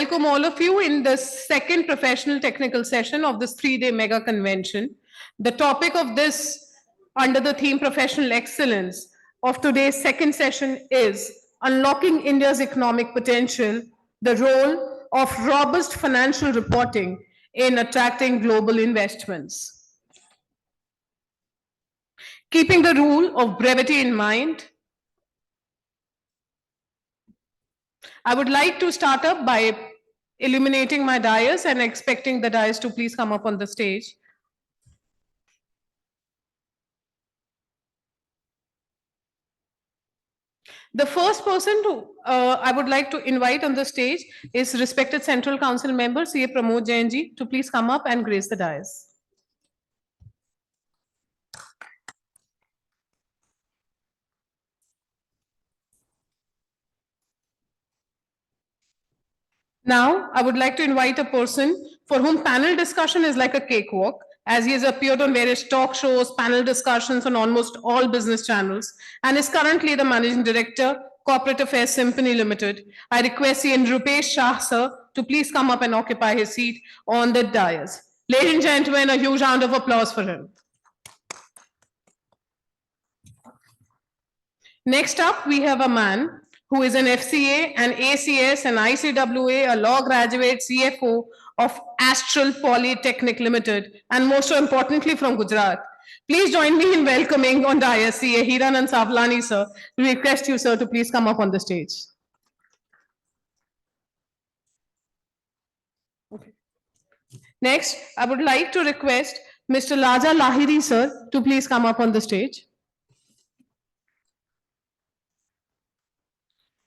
Welcome all of you in the second professional technical session of this 3-day mega convention. The topic of this, under the theme Professional Excellence, of today's second session is Unlocking India's Economic Potential, the role of robust financial reporting in attracting global investments. Keeping the rule of brevity in mind, I would like to start up by illuminating my dais and expecting the dais to please come up on the stage. The first person I would like to invite on the stage is respected Central Council member CA Pramod Jain ji to please come up and grace the dais. Now, I would like to invite a person for whom panel discussion is like a cakewalk, as he has appeared on various talk shows, panel discussions on almost all business channels, and is currently the Managing Director, Corporate Affairs Symphony Ltd. I request Nrupesh Shah, sir, to please come up and occupy his seat on the dais. Ladies and gentlemen, a huge round of applause for him. Next up, we have a man who is an FCA, an ACS, an ICWA, a law graduate, CFO of Astral Polytechnic Limited, and most importantly from Gujarat. Please join me in welcoming on dais CA Hiranand Savlani, sir. We request you, sir, to please come up on the stage. Okay. Next, I would like to request Mr. Raja Lahiri, sir, to please come up on the stage.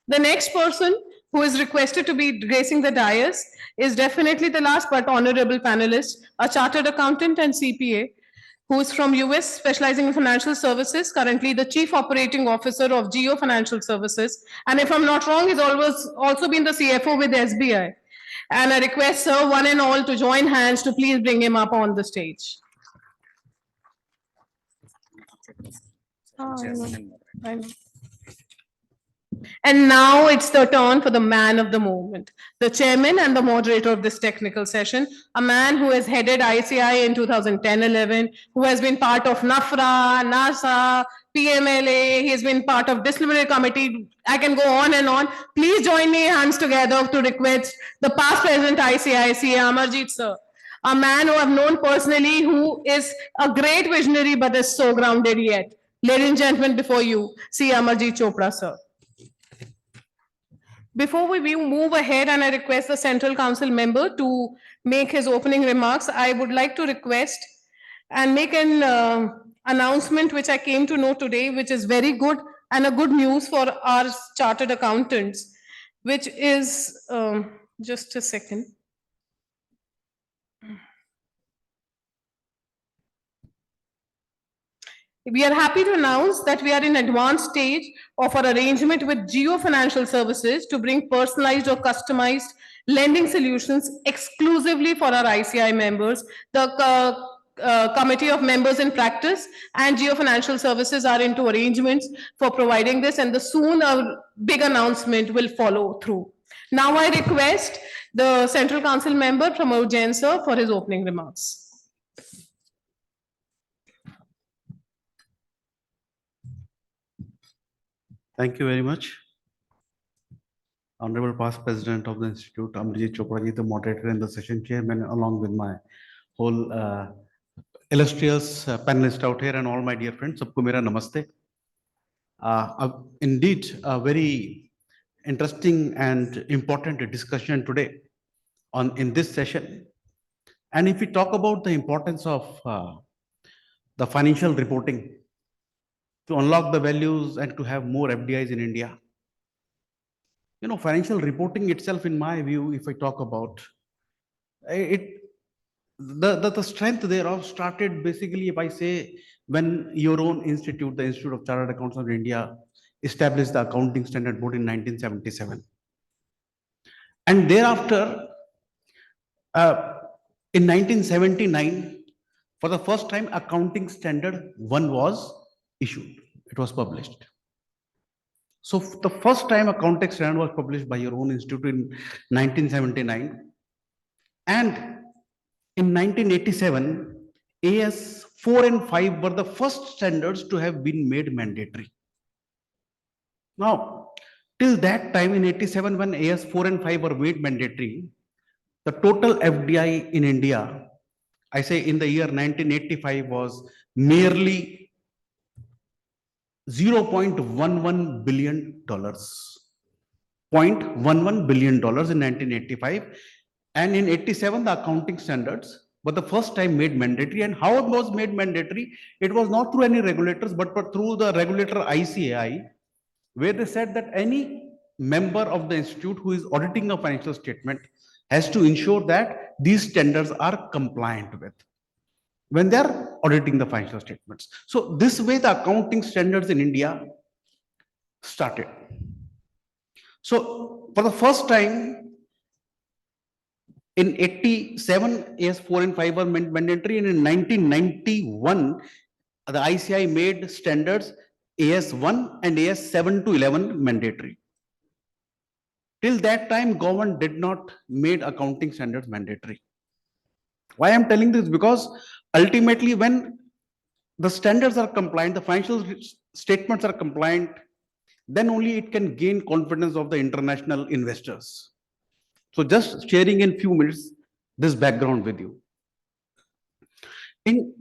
The next person who is requested to be gracing the dais is definitely the last but honorable panelist, a chartered accountant and CPA, who is from US, specializing in financial services, currently the Chief Operating Officer of Jio Financial Services. And if I'm not wrong, he's always also been the CFO with SBI. And I request, sir, one and all to join hands to please bring him up on the stage. I know. And now it's the turn for the man of the moment, the chairman and the moderator of this technical session, a man who has headed ICAI in 2010-11, who has been part of NAFRA, NASA, PMLA, he has been part of disciplinary committee. I can go on and on. Please join me hands together to request the past president ICAI, CA Amarjit sir, a man who I've known personally, who is a great visionary but is so grounded yet. Ladies and gentlemen, before you, CA Amarjit Chopra sir. Before we move ahead and I request the Central Council member to make his opening remarks, I would like to request and make an announcement which I came to know today, which is very good and a good news for our chartered accountants, which is, just a second. We are happy to announce that we are in advanced stage of our arrangement with Jio Financial Services to bring personalized or customized lending solutions exclusively for our ICAI members. The committee of members in practice and Jio Financial Services are into arrangements for providing this, and soon a big announcement will follow through. Now I request the Central Council member Pramod Jain sir for his opening remarks. Thank you very much. Honorable past president of the institute, Amarjit Chopra, the moderator and the session chairman, along with my whole illustrious panelists out here and all my dear friends, sabko mera namaste. Indeed, a very interesting and important discussion today in this session. And if we talk about the importance of the financial reporting to unlock the values and to have more FDIs in India. You know, financial reporting itself, in my view, if I talk about it, the strength thereof started basically, if I say, when your own institute, the Institute of Chartered Accountants of India, established the Accounting Standard Board in 1977. And thereafter, in 1979, for the first time, Accounting Standard 1 was issued. It was published. So the first time accounting standard was published by your own institute in 1979. And in 1987, AS 4 and 5 were the first standards to have been made mandatory. Now, till that time in 87, when AS 4 and 5 were made mandatory, the total FDI in India, I say in the year 1985, was merely $0.11 billion. $0.11 billion in 1985. And in 87, the accounting standards were the first time made mandatory. And how it was made mandatory? It was not through any regulators, but through the regulator ICAI, where they said that any member of the institute who is auditing a financial statement has to ensure that these standards are compliant with when they are auditing the financial statements. So this way the accounting standards in India started. So for the first time in 87, AS 4 and 5 were mandatory, and in 1991, the ICI made standards AS 1 and AS 7 to 11 mandatory. Till that time, government did not made accounting standards mandatory. Why I'm telling this? Because ultimately, when the standards are compliant, the financial statements are compliant, then only it can gain confidence of the international investors. So just sharing in few minutes this background with you. In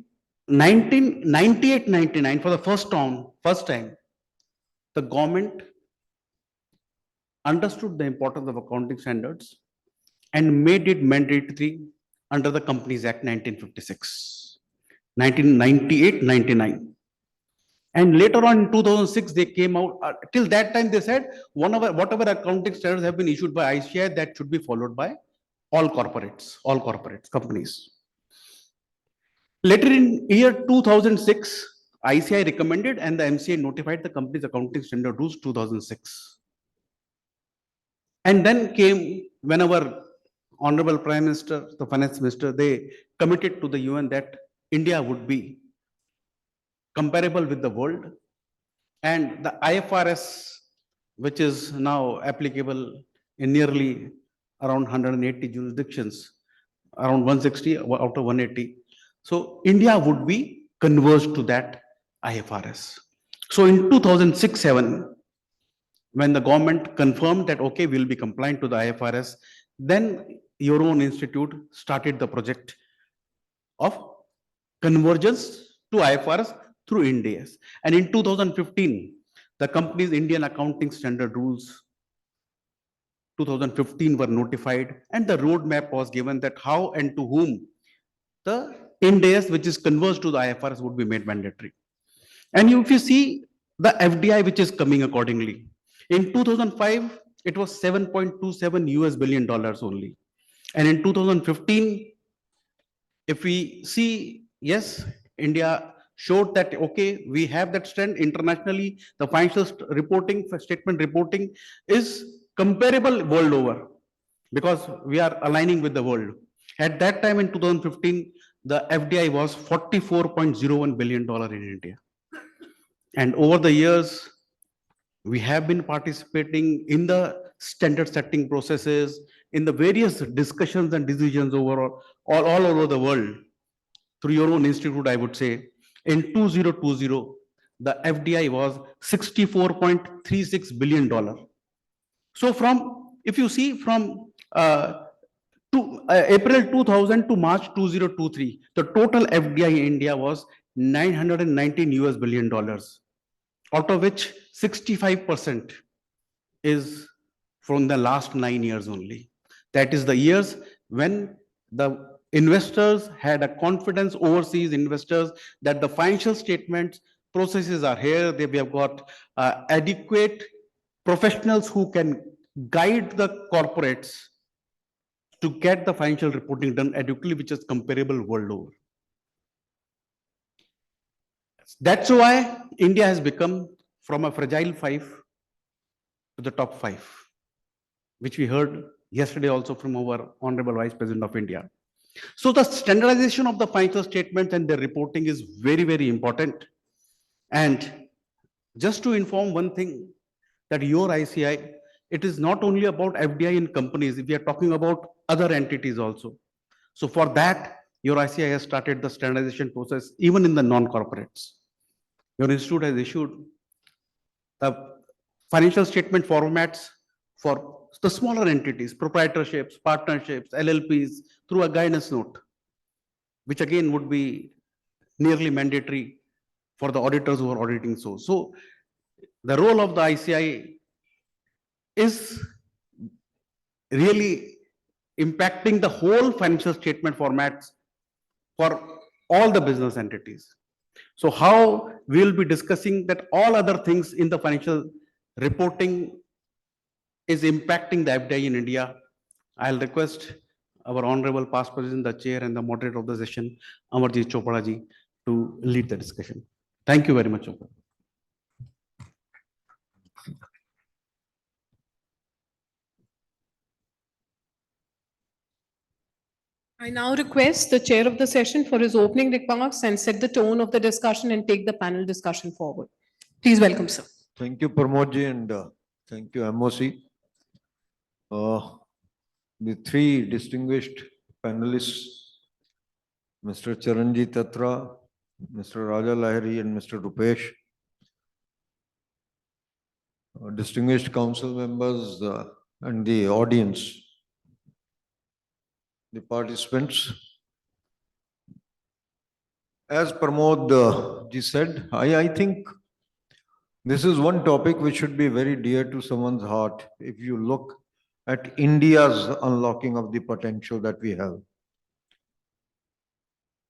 1998-99, for the first time, the government understood the importance of accounting standards and made it mandatory under the Companies Act 1956, 1998-99. And later on in 2006, they came out. Till that time, they said whatever accounting standards have been issued by ICAI, that should be followed by all corporates, companies. Later in year 2006, ICAI recommended and the MCA notified the company's accounting standard rules 2006. And then came when our Honorable Prime Minister, the Finance Minister, they committed to the UN that India would be comparable with the world. And the IFRS, which is now applicable in nearly around 180 jurisdictions, around 160 out of 180. So India would be converged to that IFRS. So in 2006-7, when the government confirmed that, okay, we'll be compliant to the IFRS, then your own institute started the project of convergence to IFRS through Ind AS. And in 2015, the company's Indian accounting standard rules 2015 were notified, and the roadmap was given that how and to whom the Ind AS, which is converged to the IFRS, would be made mandatory. And if you see the FDI, which is coming accordingly, in 2005, it was $7.27 billion only. And in 2015, if we see, yes, India showed that, okay, we have that strength internationally. The financial reporting, statement reporting is comparable world over because we are aligning with the world. At that time in 2015, the FDI was $44.01 billion in India. And over the years, we have been participating in the standard setting processes, in the various discussions and decisions all over the world through your own institute, I would say. In 2020, the FDI was $64.36 billion. So if you see from April 2000 to March 2023, the total FDI in India was $919 billion, out of which 65% is from the last 9 years only. That is the years when the investors had a confidence, overseas investors, that the financial statements processes are here. They have got adequate professionals who can guide the corporates to get the financial reporting done adequately, which is comparable world over. That's why India has become from a fragile 5 to the top 5, which we heard yesterday also from our Honorable Vice President of India. So the standardization of the financial statements and their reporting is very, very important. And just to inform one thing, that your ICI, it is not only about FDI in companies, we are talking about other entities also. So for that, your ICI has started the standardization process even in the non-corporates. Your institute has issued the financial statement formats for the smaller entities, proprietorships, partnerships, LLPs through a guidance note, which again would be nearly mandatory for the auditors who are auditing. So the role of the ICI is really impacting the whole financial statement formats for all the business entities. So how we will be discussing that all other things in the financial reporting is impacting the FDI in India. I'll request our honorable past president, the chair and the moderator of the session, Amarjit Chopra ji, to lead the discussion. Thank you very much, Chopra. I now request the chair of the session for his opening remarks and set the tone of the discussion and take the panel discussion forward. Please welcome, sir. Thank you, Pramod Jain, and thank you, MOC. The three distinguished panelists, Mr. Charanjit Attra, Mr. Raja Lahiri, and Mr. Nrupesh, distinguished council members and the audience, the participants. As Pramod ji said, I think this is one topic which should be very dear to someone's heart if you look at India's unlocking of the potential that we have.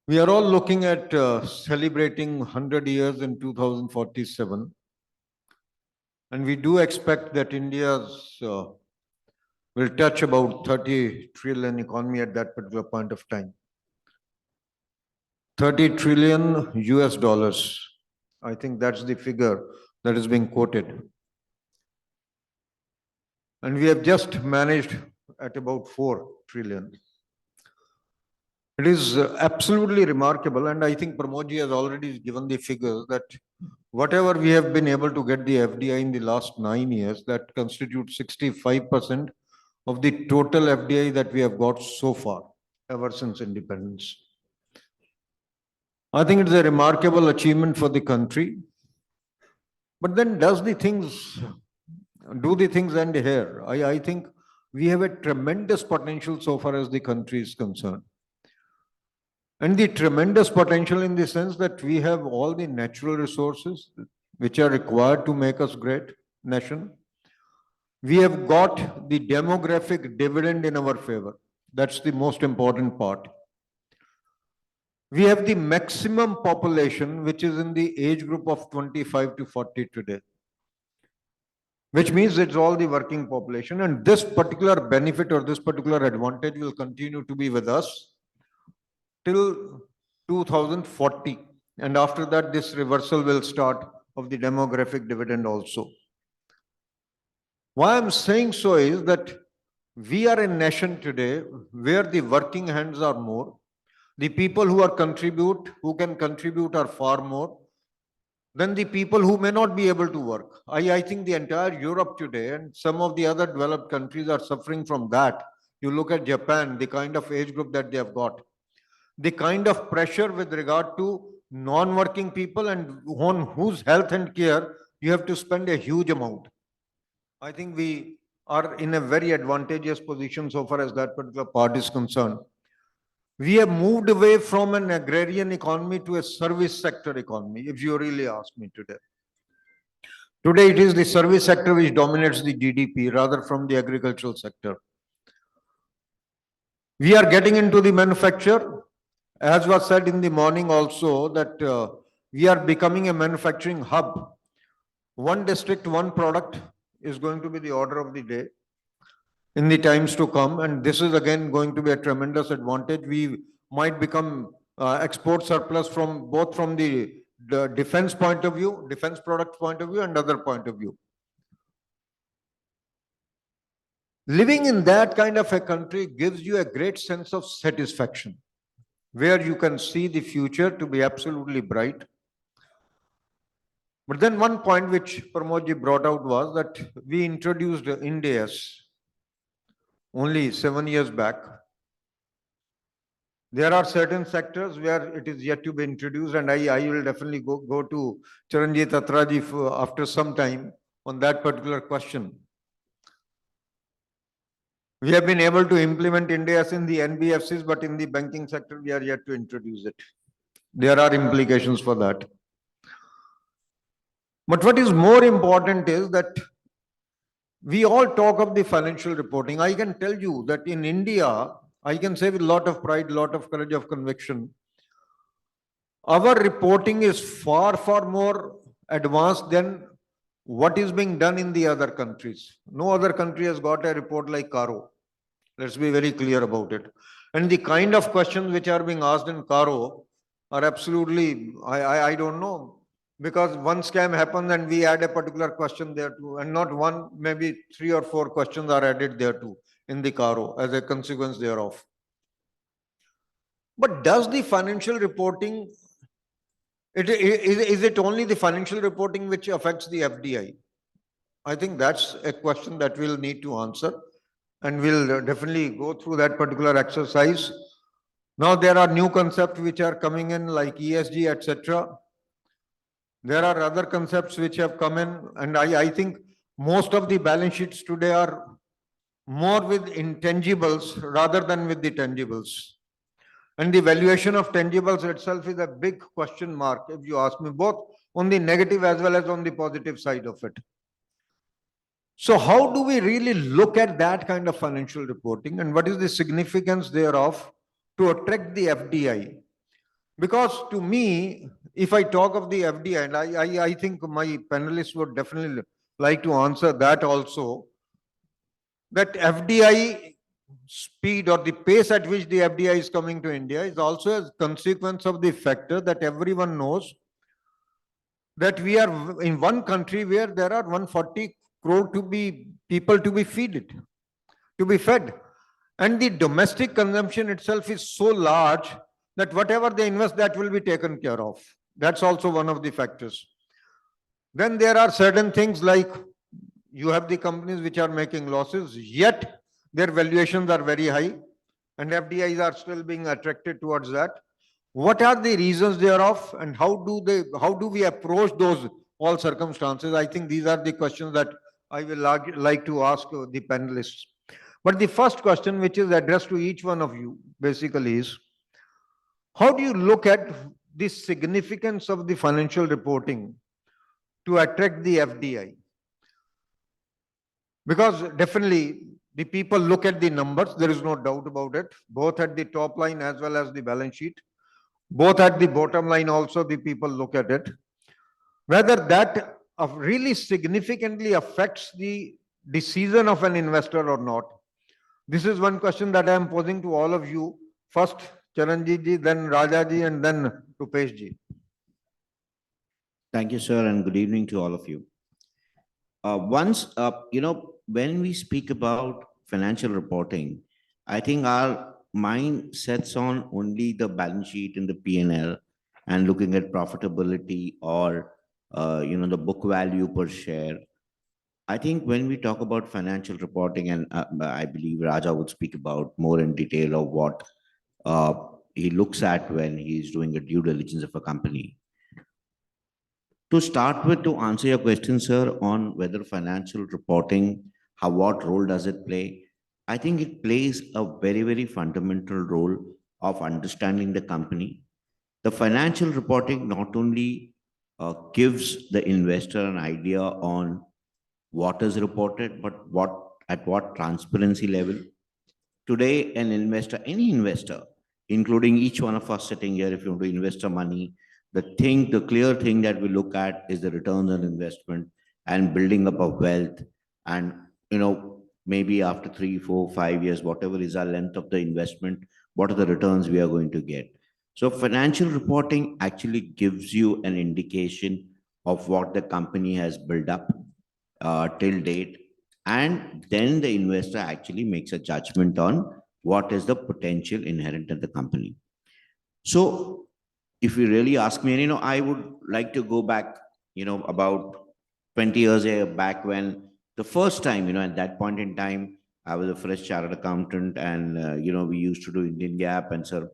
We are all looking at celebrating 100 years in 2047. And we do expect that India's will touch about 30 trillion economy at that particular point of time. 30 trillion US dollars. I think that's the figure that is being quoted. And we have just managed at about 4 trillion. It is absolutely remarkable, and I think Pramod ji has already given the figures that whatever we have been able to get the FDI in the last 9 years, that constitutes 65% of the total FDI that we have got so far, ever since independence. I think it is a remarkable achievement for the country. But then do the things end here? I think we have a tremendous potential so far as the country is concerned. And the tremendous potential in the sense that we have all the natural resources which are required to make us great nation. We have got the demographic dividend in our favor. That's the most important part. We have the maximum population which is in the age group of 25 to 40 today, which means it's all the working population, and this particular benefit or this particular advantage will continue to be with us till 2040. And after that, this reversal will start of the demographic dividend also. Why I'm saying so is that we are a nation today where the working hands are more. The people who can contribute are far more than the people who may not be able to work. I think the entire Europe today and some of the other developed countries are suffering from that. You look at Japan, the kind of age group that they have got, the kind of pressure with regard to non-working people and on whose health and care you have to spend a huge amount. I think we are in a very advantageous position so far as that particular part is concerned. We have moved away from an agrarian economy to a service sector economy, if you really ask me today. Today, it is the service sector which dominates the GDP rather from the agricultural sector. We are getting into the manufacture. As was said in the morning also, that we are becoming a manufacturing hub. One district, one product is going to be the order of the day in the times to come, and this is again going to be a tremendous advantage. We might become export surplus from both from the defense point of view, defense product point of view, and other point of view. Living in that kind of a country gives you a great sense of satisfaction, where you can see the future to be absolutely bright. But then one point which Pramod ji brought out was that we introduced Ind AS only 7 years back. There are certain sectors where it is yet to be introduced, and I will definitely go to Charanjit Attra ji after some time on that particular question. We have been able to implement Ind AS in the NBFCs, but in the banking sector, we are yet to introduce it. There are implications for that. But what is more important is that we all talk of the financial reporting. I can tell you that in India, I can say with a lot of pride, a lot of courage of conviction, our reporting is far, far more advanced than what is being done in the other countries. No other country has got a report like Caro. Let's be very clear about it. And the kind of questions which are being asked in Caro are absolutely, I don't know, because one scam happens and we add a particular question there too, and not one, maybe 3 or 4 questions are added there too in the Caro as a consequence thereof. But does the financial reporting, is it only the financial reporting which affects the FDI? I think that's a question that we'll need to answer, and we'll definitely go through that particular exercise. Now there are new concepts which are coming in like ESG, etc. There are other concepts which have come in, and I think most of the balance sheets today are more with intangibles rather than with the tangibles. And the valuation of tangibles itself is a big question mark, if you ask me, both on the negative as well as on the positive side of it. So how do we really look at that kind of financial reporting, and what is the significance thereof to attract the FDI? Because to me, if I talk of the FDI, and I think my panelists would definitely like to answer that also, that FDI speed or the pace at which the FDI is coming to India is also a consequence of the factor that everyone knows that we are in one country where there are 140 crore people to be fed. And the domestic consumption itself is so large that whatever they invest, that will be taken care of. That's also one of the factors. Then there are certain things like you have the companies which are making losses, yet their valuations are very high, and FDIs are still being attracted towards that. What are the reasons thereof, and how do we approach those all circumstances? I think these are the questions that I will like to ask the panelists. But the first question, which is addressed to each one of you, basically is, how do you look at the significance of the financial reporting to attract the FDI? Because definitely the people look at the numbers, there is no doubt about it, both at the top line as well as the balance sheet. Both at the bottom line also the people look at it. Whether that really significantly affects the decision of an investor or not. This is one question that I am posing to all of you. First Charanjit ji, then Raja ji, and then Nrupesh ji. Thank you, sir, and good evening to all of you. When we speak about financial reporting, I think our mind sets on only the balance sheet and the P&L and looking at profitability or, the book value per share. I think when we talk about financial reporting, and I believe Raja would speak about more in detail of what he looks at when he's doing a due diligence of a company. To start with, to answer your question, sir, on whether financial reporting, what role does it play? I think it plays a very, very fundamental role of understanding the company. The financial reporting not only gives the investor an idea on what is reported, but at what transparency level. Today, an investor, any investor, including each one of us sitting here, if you want to invest our money, the clear thing that we look at is the returns on investment and building up of wealth. And, maybe after 3, 4, 5 years, whatever is our length of the investment, what are the returns we are going to get? So financial reporting actually gives you an indication of what the company has built up till date. And then the investor actually makes a judgment on what is the potential inherent in the company. So if you really ask me, and I would like to go back about 20 years back, when the first time, at that point in time, I was a fresh chartered accountant, and, we used to do Indian GAAP, and sir,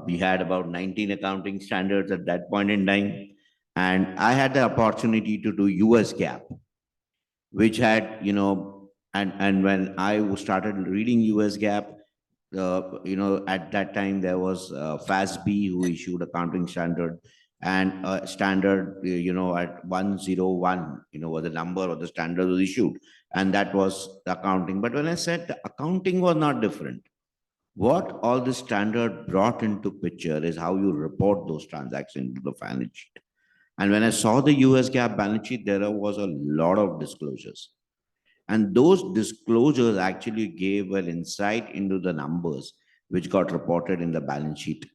we had about 19 accounting standards at that point in time. And I had the opportunity to do US GAAP, which had, and when I started reading US GAAP, at that time there was FASB who issued accounting standard, and standard, at 101, was the number or the standard was issued, and that was the accounting. But when I said the accounting was not different, what all the standard brought into picture is how you report those transactions to the balance sheet. And when I saw the US GAAP balance sheet, there was a lot of disclosures. And those disclosures actually gave an insight into the numbers which got reported in the balance sheet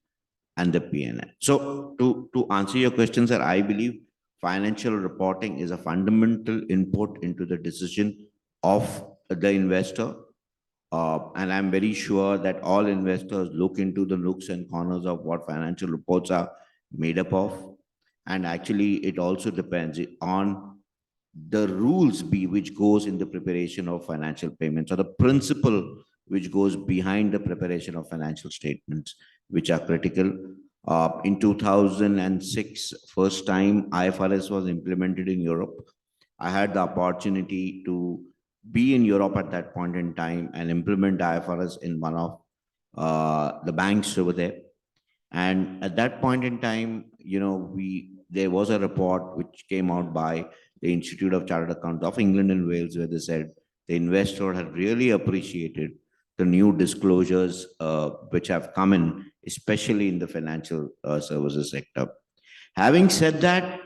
and the P&L. So to answer your question, sir, I believe financial reporting is a fundamental input into the decision of the investor. And I'm very sure that all investors look into the nooks and corners of what financial reports are made up of. And actually, it also depends on the rules which goes in the preparation of financial payments, or the principle which goes behind the preparation of financial statements, which are critical. In 2006, first time IFRS was implemented in Europe. I had the opportunity to be in Europe at that point in time and implement IFRS in one of the banks over there. And at that point in time, there was a report which came out by the Institute of Chartered Accountants of England and Wales, where they said the investor had really appreciated the new disclosures which have come in, especially in the financial services sector. Having said that,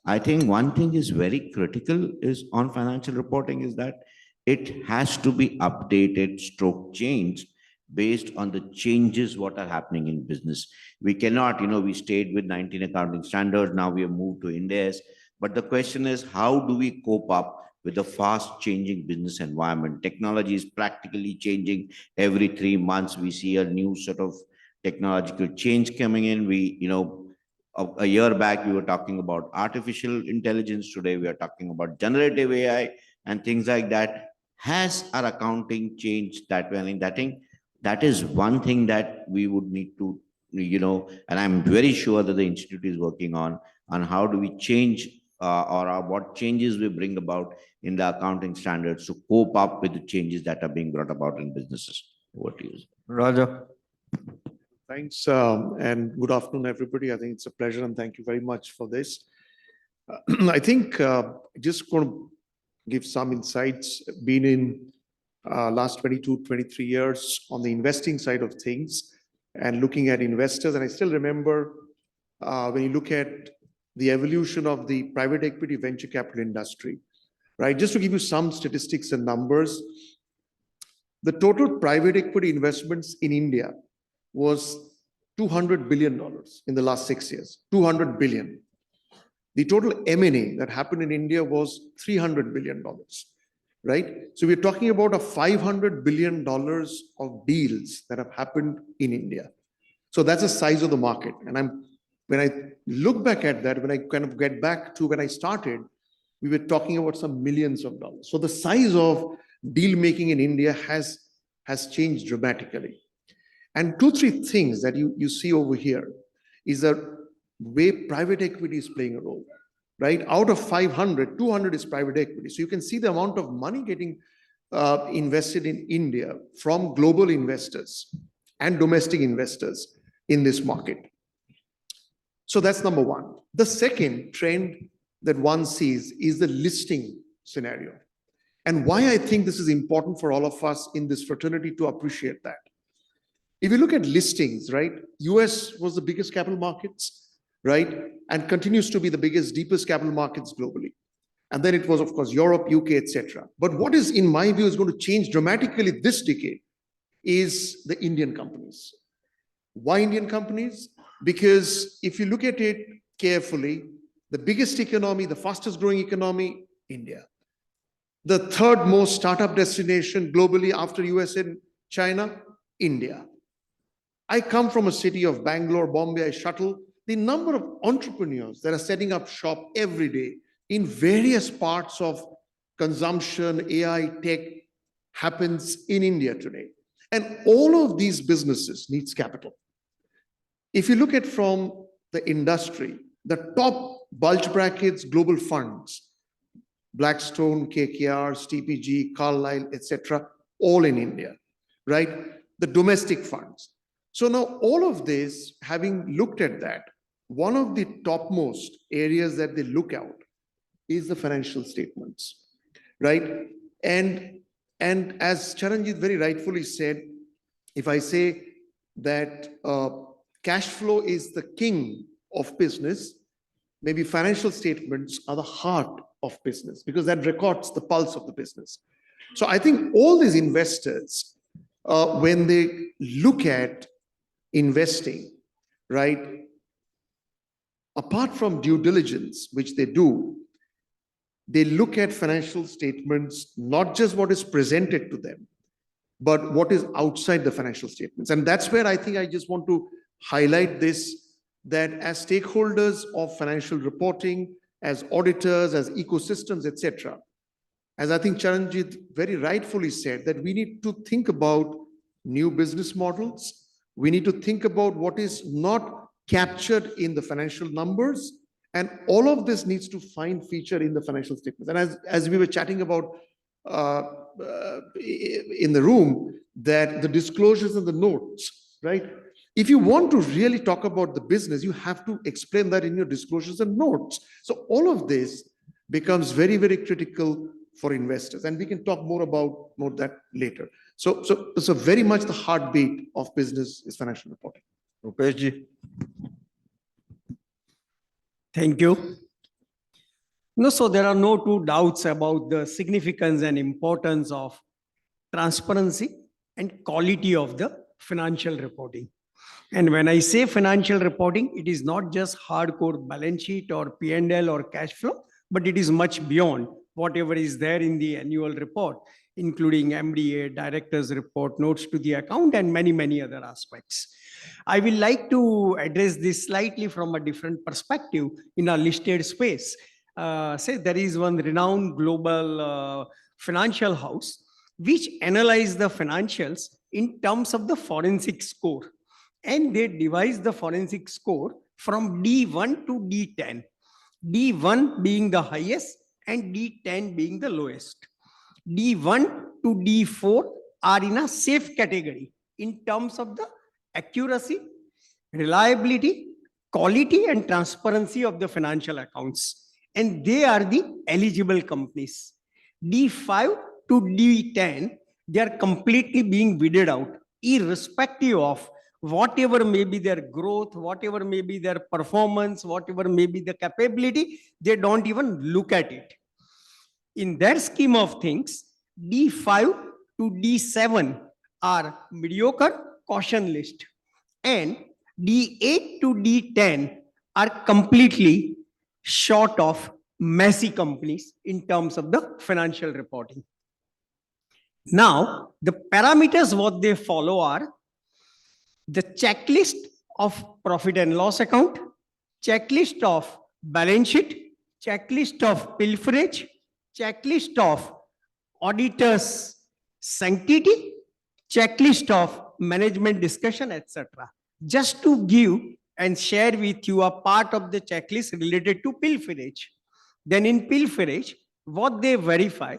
I think one thing is very critical is on financial reporting is that it has to be updated, changed based on the changes what are happening in business. We cannot, we stayed with 19 accounting standards, now we have moved to Ind AS. But the question is, how do we cope up with the fast changing business environment? Technology is practically changing every 3 months. We see a new sort of technological change coming in. A year back, we were talking about artificial intelligence. Today, we are talking about generative AI and things like that. Has our accounting changed that way? I think that is one thing that we would need to, and I'm very sure that the Institute is working on how do we change or what changes we bring about in the accounting standards to cope up with the changes that are being brought about in businesses. Over to you. Raja. Thanks, and good afternoon, everybody. I think it's a pleasure, and thank you very much for this. I think just going to give some insights. Been in last 22, 23 years on the investing side of things and looking at investors. And I still remember when you look at the evolution of the private equity venture capital industry, right? Just to give you some statistics and numbers, the total private equity investments in India was $200 billion in the last 6 years, 200 billion. The total M&A that happened in India was $300 billion, right? So we're talking about a $500 billion of deals that have happened in India. So that's the size of the market. And when I look back at that, when I kind of get back to when I started, we were talking about some millions of dollars. So the size of deal making in India has changed dramatically. And 2-3 things that you see over here is the way private equity is playing a role, right? Out of 500, 200 is private equity. So you can see the amount of money getting invested in India from global investors and domestic investors in this market. So that's number one. The second trend that one sees is the listing scenario. And why I think this is important for all of us in this fraternity to appreciate that. If you look at listings, right, US was the biggest capital markets, right, and continues to be the biggest, deepest capital markets globally. And then it was, of course, Europe, UK, etc. But what is, in my view, is going to change dramatically this decade is the Indian companies. Why Indian companies? Because if you look at it carefully, the biggest economy, the fastest growing economy, India. The third most startup destination globally after US and China, India. I come from a city of Bangalore, Bombay. I shuttle the number of entrepreneurs that are setting up shop every day in various parts of consumption, AI, tech happens in India today. And all of these businesses needs capital. If you look at from the industry, the top bulge brackets, global funds, Blackstone, KKRs, TPG, Carlyle, etc., all in India, right? The domestic funds. So now all of this, having looked at that, one of the topmost areas that they look out is the financial statements, right? And as Charanjit very rightfully said, if I say that cash flow is the king of business, maybe financial statements are the heart of business because that records the pulse of the business. So I think all these investors, when they look at investing, right, apart from due diligence, which they do, they look at financial statements, not just what is presented to them, but what is outside the financial statements. And that's where I think I just want to highlight this, that as stakeholders of financial reporting, as auditors, as ecosystems, etc., as I think Charanjit very rightfully said, that we need to think about new business models. We need to think about what is not captured in the financial numbers. And all of this needs to find feature in the financial statements. And as we were chatting about in the room, that the disclosures and the notes, right? If you want to really talk about the business, you have to explain that in your disclosures and notes. So all of this becomes very, very critical for investors. And we can talk more about that later. So very much the heartbeat of business is financial reporting. Nrupesh ji. Thank you. No, so there are no two doubts about the significance and importance of transparency and quality of the financial reporting. And when I say financial reporting, it is not just hardcore balance sheet or P&L or cash flow, but it is much beyond whatever is there in the annual report, including MDA, director's report, notes to the account, and many, many other aspects. I will like to address this slightly from a different perspective in a listed space. Say there is one renowned global financial house which analyze the financials in terms of the forensic score. And they devise the forensic score from D1 to D10. D1 being the highest and D10 being the lowest. D1 to D4 are in a safe category in terms of the accuracy, reliability, quality, and transparency of the financial accounts. And they are the eligible companies. D5 to D10, they are completely being weeded out, irrespective of whatever may be their growth, whatever may be their performance, whatever may be the capability, they don't even look at it. In their scheme of things, D5 to D7 are mediocre, caution list, and D8 to D10 are completely short of messy companies in terms of the financial reporting. Now, the parameters what they follow are the checklist of profit and loss account, checklist of balance sheet, checklist of pilferage, checklist of auditor's sanctity, checklist of management discussion, etc. Just to give and share with you a part of the checklist related to pilferage. Then in pilferage, what they verify,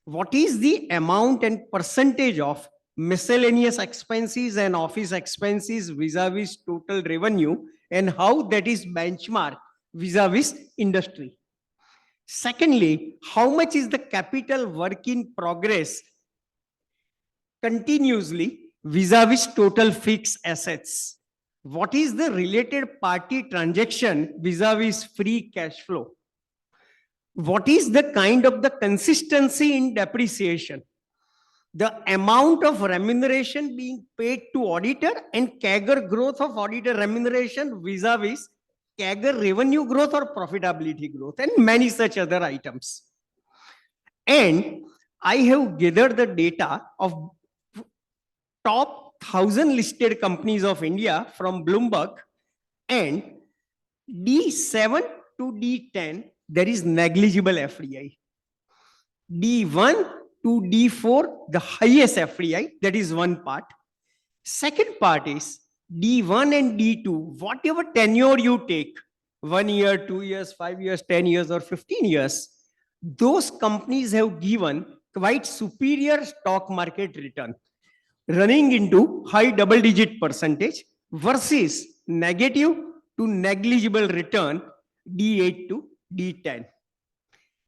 what is the amount and percentage of miscellaneous expenses and office expenses vis-a-vis total revenue, and how that is benchmarked vis-a-vis industry. Secondly, how much is the capital work in progress continuously vis-a-vis total fixed assets? What is the related party transaction vis-a-vis free cash flow? What is the kind of the consistency in depreciation? The amount of remuneration being paid to auditor and CAGR growth of auditor remuneration vis-a-vis CAGR revenue growth or profitability growth, and many such other items. And I have gathered the data of top 1,000 listed companies of India from Bloomberg, and D7 to D10, there is negligible FDI. D1 to D4, the highest FDI, that is one part. Second part is D1 and D2, whatever tenure you take, 1 year, 2 years, 5 years, 10 years, or 15 years, those companies have given quite superior stock market return, running into high double-digit percentage versus negative to negligible return D8 to D10.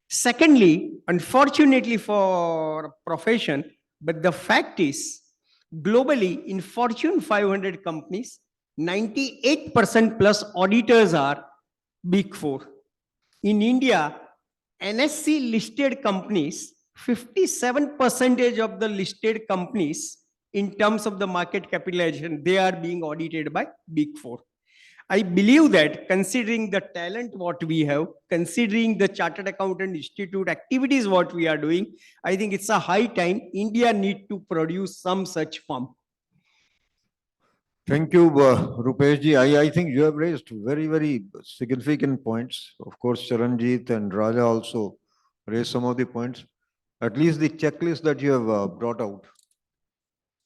Secondly, unfortunately for profession, but the fact is, globally in Fortune 500 companies, 98% plus auditors are Big Four. In India, NSE listed companies, 57% of the listed companies in terms of the market capitalization, they are being audited by Big Four. I believe that considering the talent what we have, considering the Chartered Accountant Institute activities what we are doing, I think it's a high time India need to produce some such firm. Thank you, Rupesh ji. I think you have raised very, very significant points. Of course, Charanjit and Raja also raised some of the points. At least the checklist that you have brought out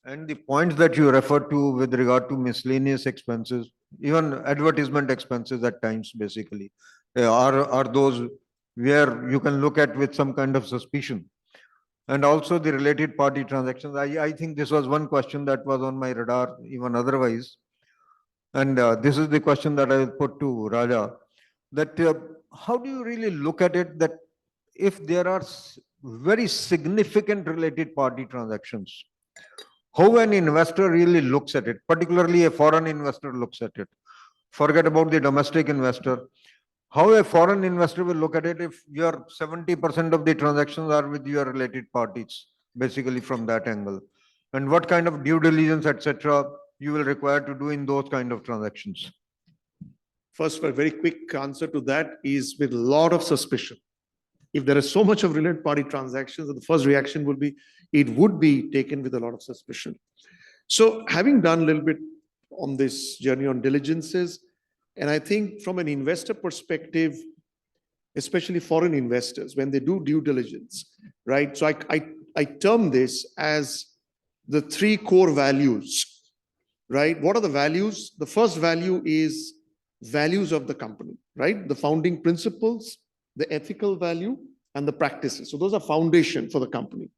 and the points that you referred to with regard to miscellaneous expenses, even advertisement expenses at times, basically, are those where you can look at with some kind of suspicion. And also the related party transactions. I think this was one question that was on my radar, even otherwise. And this is the question that I will put to Raja, that how do you really look at it, that if there are very significant related party transactions, how an investor really looks at it, particularly a foreign investor looks at it. Forget about the domestic investor. How a foreign investor will look at it if your 70% of the transactions are with your related parties, basically from that angle. And what kind of due diligence, etc., you will require to do in those kind of transactions? First, a very quick answer to that is with a lot of suspicion. If there is so much of related party transactions, the first reaction would be, it would be taken with a lot of suspicion. So having done a little bit on this journey on diligences, and I think from an investor perspective, especially foreign investors, when they do due diligence, right? So I term this as the 3 core values, right? What are the values? The first value is values of the company, right? The founding principles, the ethical value, and the practices. So those are foundation for the company,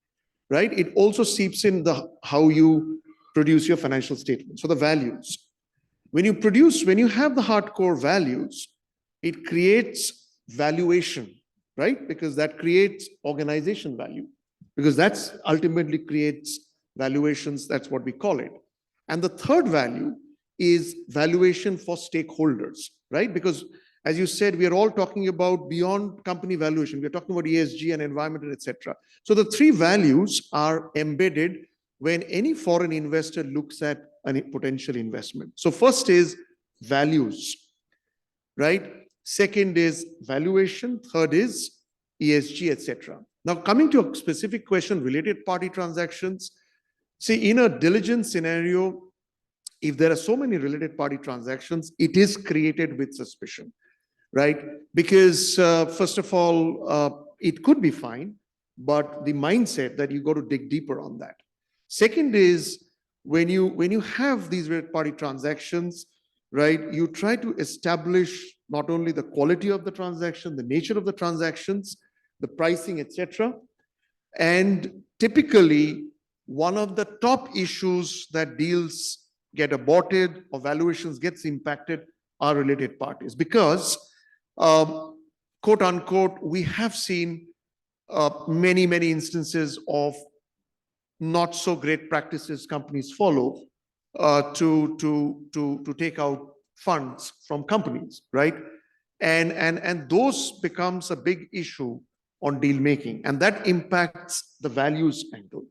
right? It also seeps in how you produce your financial statement. So the values. When you have the hardcore values, it creates valuation, right? Because that creates organization value, because that's ultimately creates valuations. That's what we call it. And the third value is valuation for stakeholders, right? Because as you said, we are all talking about beyond company valuation. We're talking about ESG and environmental, etc. So the 3 values are embedded when any foreign investor looks at a potential investment. So first is values, right? Second is valuation. Third is ESG, etc. Now, coming to a specific question, related party transactions. See, in a diligence scenario, if there are so many related party transactions, it is created with suspicion, right? Because first of all, it could be fine, but the mindset that you got to dig deeper on that. Second is when you have these related party transactions, right? You try to establish not only the quality of the transaction, the nature of the transactions, the pricing, etc. And typically, one of the top issues that deals get aborted or valuations gets impacted are related parties, because quote unquote, we have seen many instances of not so great practices companies follow to take out funds from companies, right? And those becomes a big issue on deal making, and that impacts the values angle.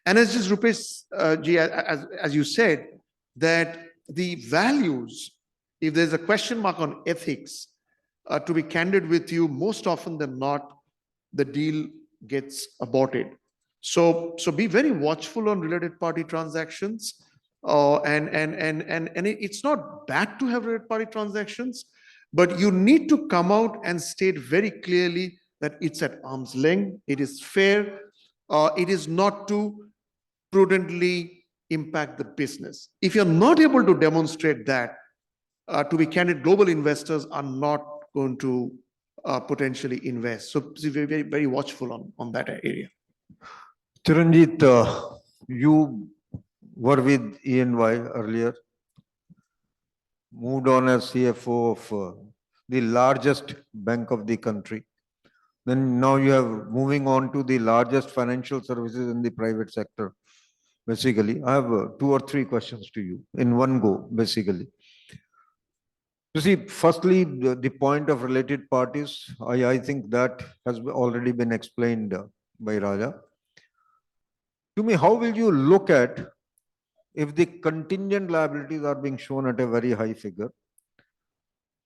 And as just Rupesh ji, as you said, that the values, if there's a question mark on ethics, to be candid with you, most often than not, the deal gets aborted. So be very watchful on related party transactions. And it's not bad to have related party transactions, But you need to come out and state very clearly that it's at arm's length, it is fair, it is not to prudently impact the business. If you're not able to demonstrate that, to be candid, global investors are not going to potentially invest. So be very, very watchful on that area. Charanjit, you were with EY earlier, moved on as CFO of the largest bank of the country. Then now you have moving on to the largest financial services in the private sector. Basically, I have 2 or 3 questions to you in one go, basically. You see, firstly, the point of related parties, I think that has already been explained by Raja. To me, how will you look at if the contingent liabilities are being shown at a very high figure?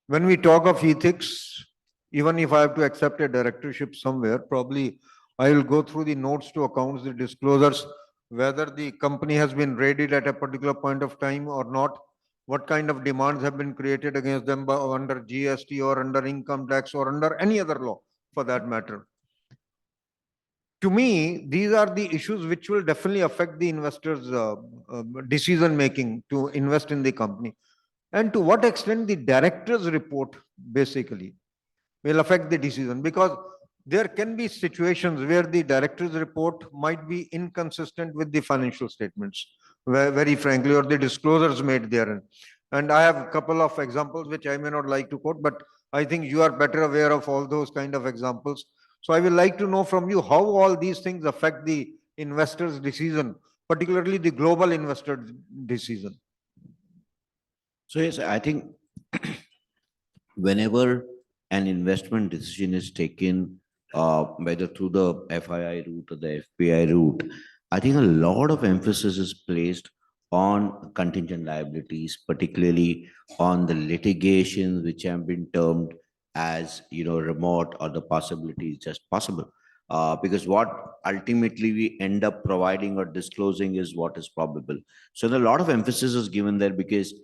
When we talk of ethics, even if I have to accept a directorship somewhere, probably I will go through the notes to accounts, the disclosures, whether the company has been raided at a particular point of time or not, what kind of demands have been created against them under GST or under income tax or under any other law for that matter. To me, these are the issues which will definitely affect the investors' decision making to invest in the company. And to what extent the director's report basically will affect the decision, because there can be situations where the director's report might be inconsistent with the financial statements, very frankly, or the disclosures made therein. And I have a couple of examples which I may not like to quote, but I think you are better aware of all those kind of examples. So I will like to know from you how all these things affect the investor's decision, particularly the global investor's decision. So yes, I think whenever an investment decision is taken, whether through the FII route or the FPI route, I think a lot of emphasis is placed on contingent liabilities, particularly on the litigations which have been termed as, remote, or the possibility is just possible. Because what ultimately we end up providing or disclosing is what is probable. So a lot of emphasis is given there, because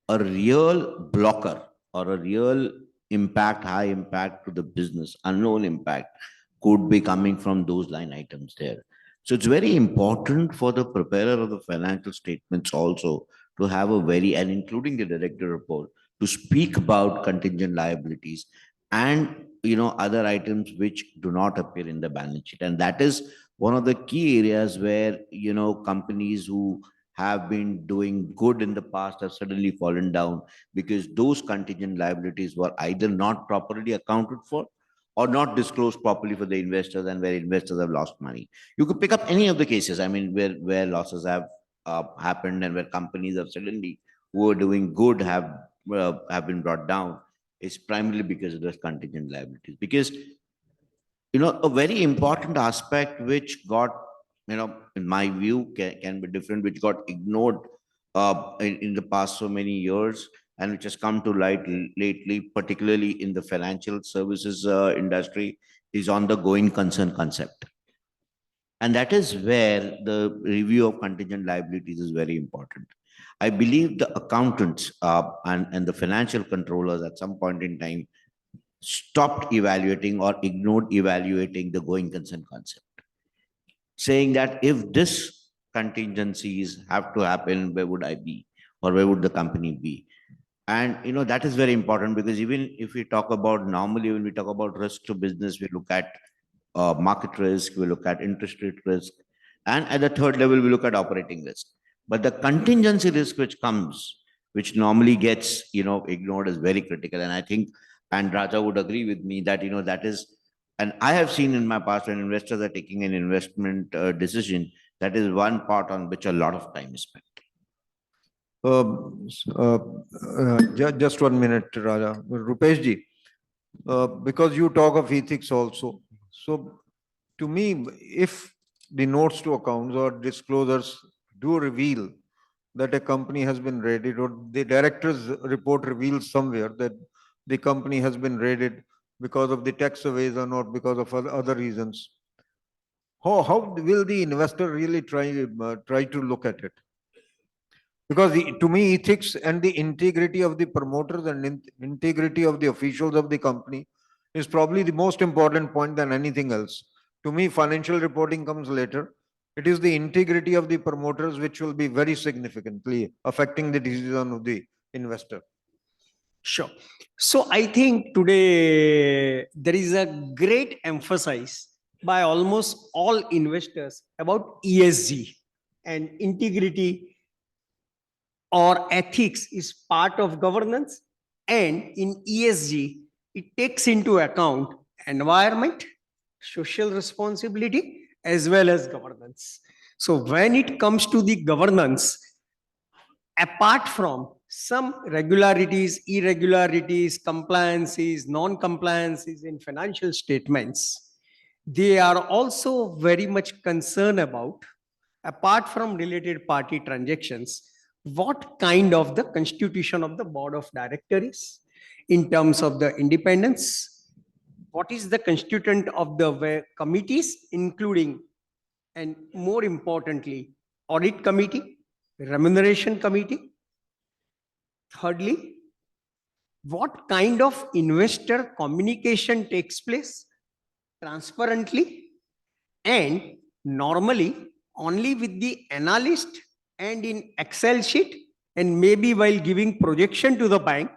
a real blocker or a real impact, high impact to the business, unknown impact, could be coming from those line items there. So it's very important for the preparer of the financial statements also to have a very, and including the director report, to speak about contingent liabilities and other items which do not appear in the balance sheet. And that is one of the key areas where companies who have been doing good in the past have suddenly fallen down, because those contingent liabilities were either not properly accounted for or not disclosed properly for the investors, and where investors have lost money. You could pick up any of the cases, I mean, where losses have happened, and where companies have suddenly, who are doing good, have been brought down. It's primarily because of those contingent liabilities. Because a very important aspect which got, in my view, can be different, which got ignored in the past so many years, and which has come to light lately, particularly in the financial services industry, is on the going concern concept. And that is where the review of contingent liabilities is very important. I believe the accountants and the financial controllers at some point in time stopped evaluating or ignored evaluating the going concern concept, saying that if this contingencies have to happen, where would I be, or where would the company be? And that is very important, because even if we talk about, normally when we talk about risk to business, we look at market risk, we look at interest rate risk, and at the third level we look at operating risk. But the contingency risk which comes, which normally gets ignored, is very critical. And I think, and Raja would agree with me, that that is, and I have seen in my past, when investors are taking an investment decision, that is one part on which a lot of time is spent. Just 1 minute, Raja. Rupesh ji, because you talk of ethics also. So to me, if the notes to accounts or disclosures do reveal that a company has been raided, or the director's report reveals somewhere that the company has been raided because of the tax evasion or because of other reasons, how will the investor really try to look at it? Because to me, ethics and the integrity of the promoters and integrity of the officials of the company is probably the most important point than anything else. To me, financial reporting comes later. It is the integrity of the promoters which will be very significantly affecting the decision of the investor. Sure. So I think today there is a great emphasis by almost all investors about ESG, and integrity or ethics is part of governance. And in ESG, it takes into account environment, social responsibility, as well as governance. So when it comes to the governance, apart from some regularities, irregularities, compliances, non-compliances in financial statements, they are also very much concerned about, apart from related party transactions, what kind of the constitution of the board of directors is in terms of the independence, what is the constituent of the committees, including, and more importantly, audit committee, remuneration committee. Thirdly, what kind of investor communication takes place transparently and normally only with the analyst and in Excel sheet, and maybe while giving projection to the bank.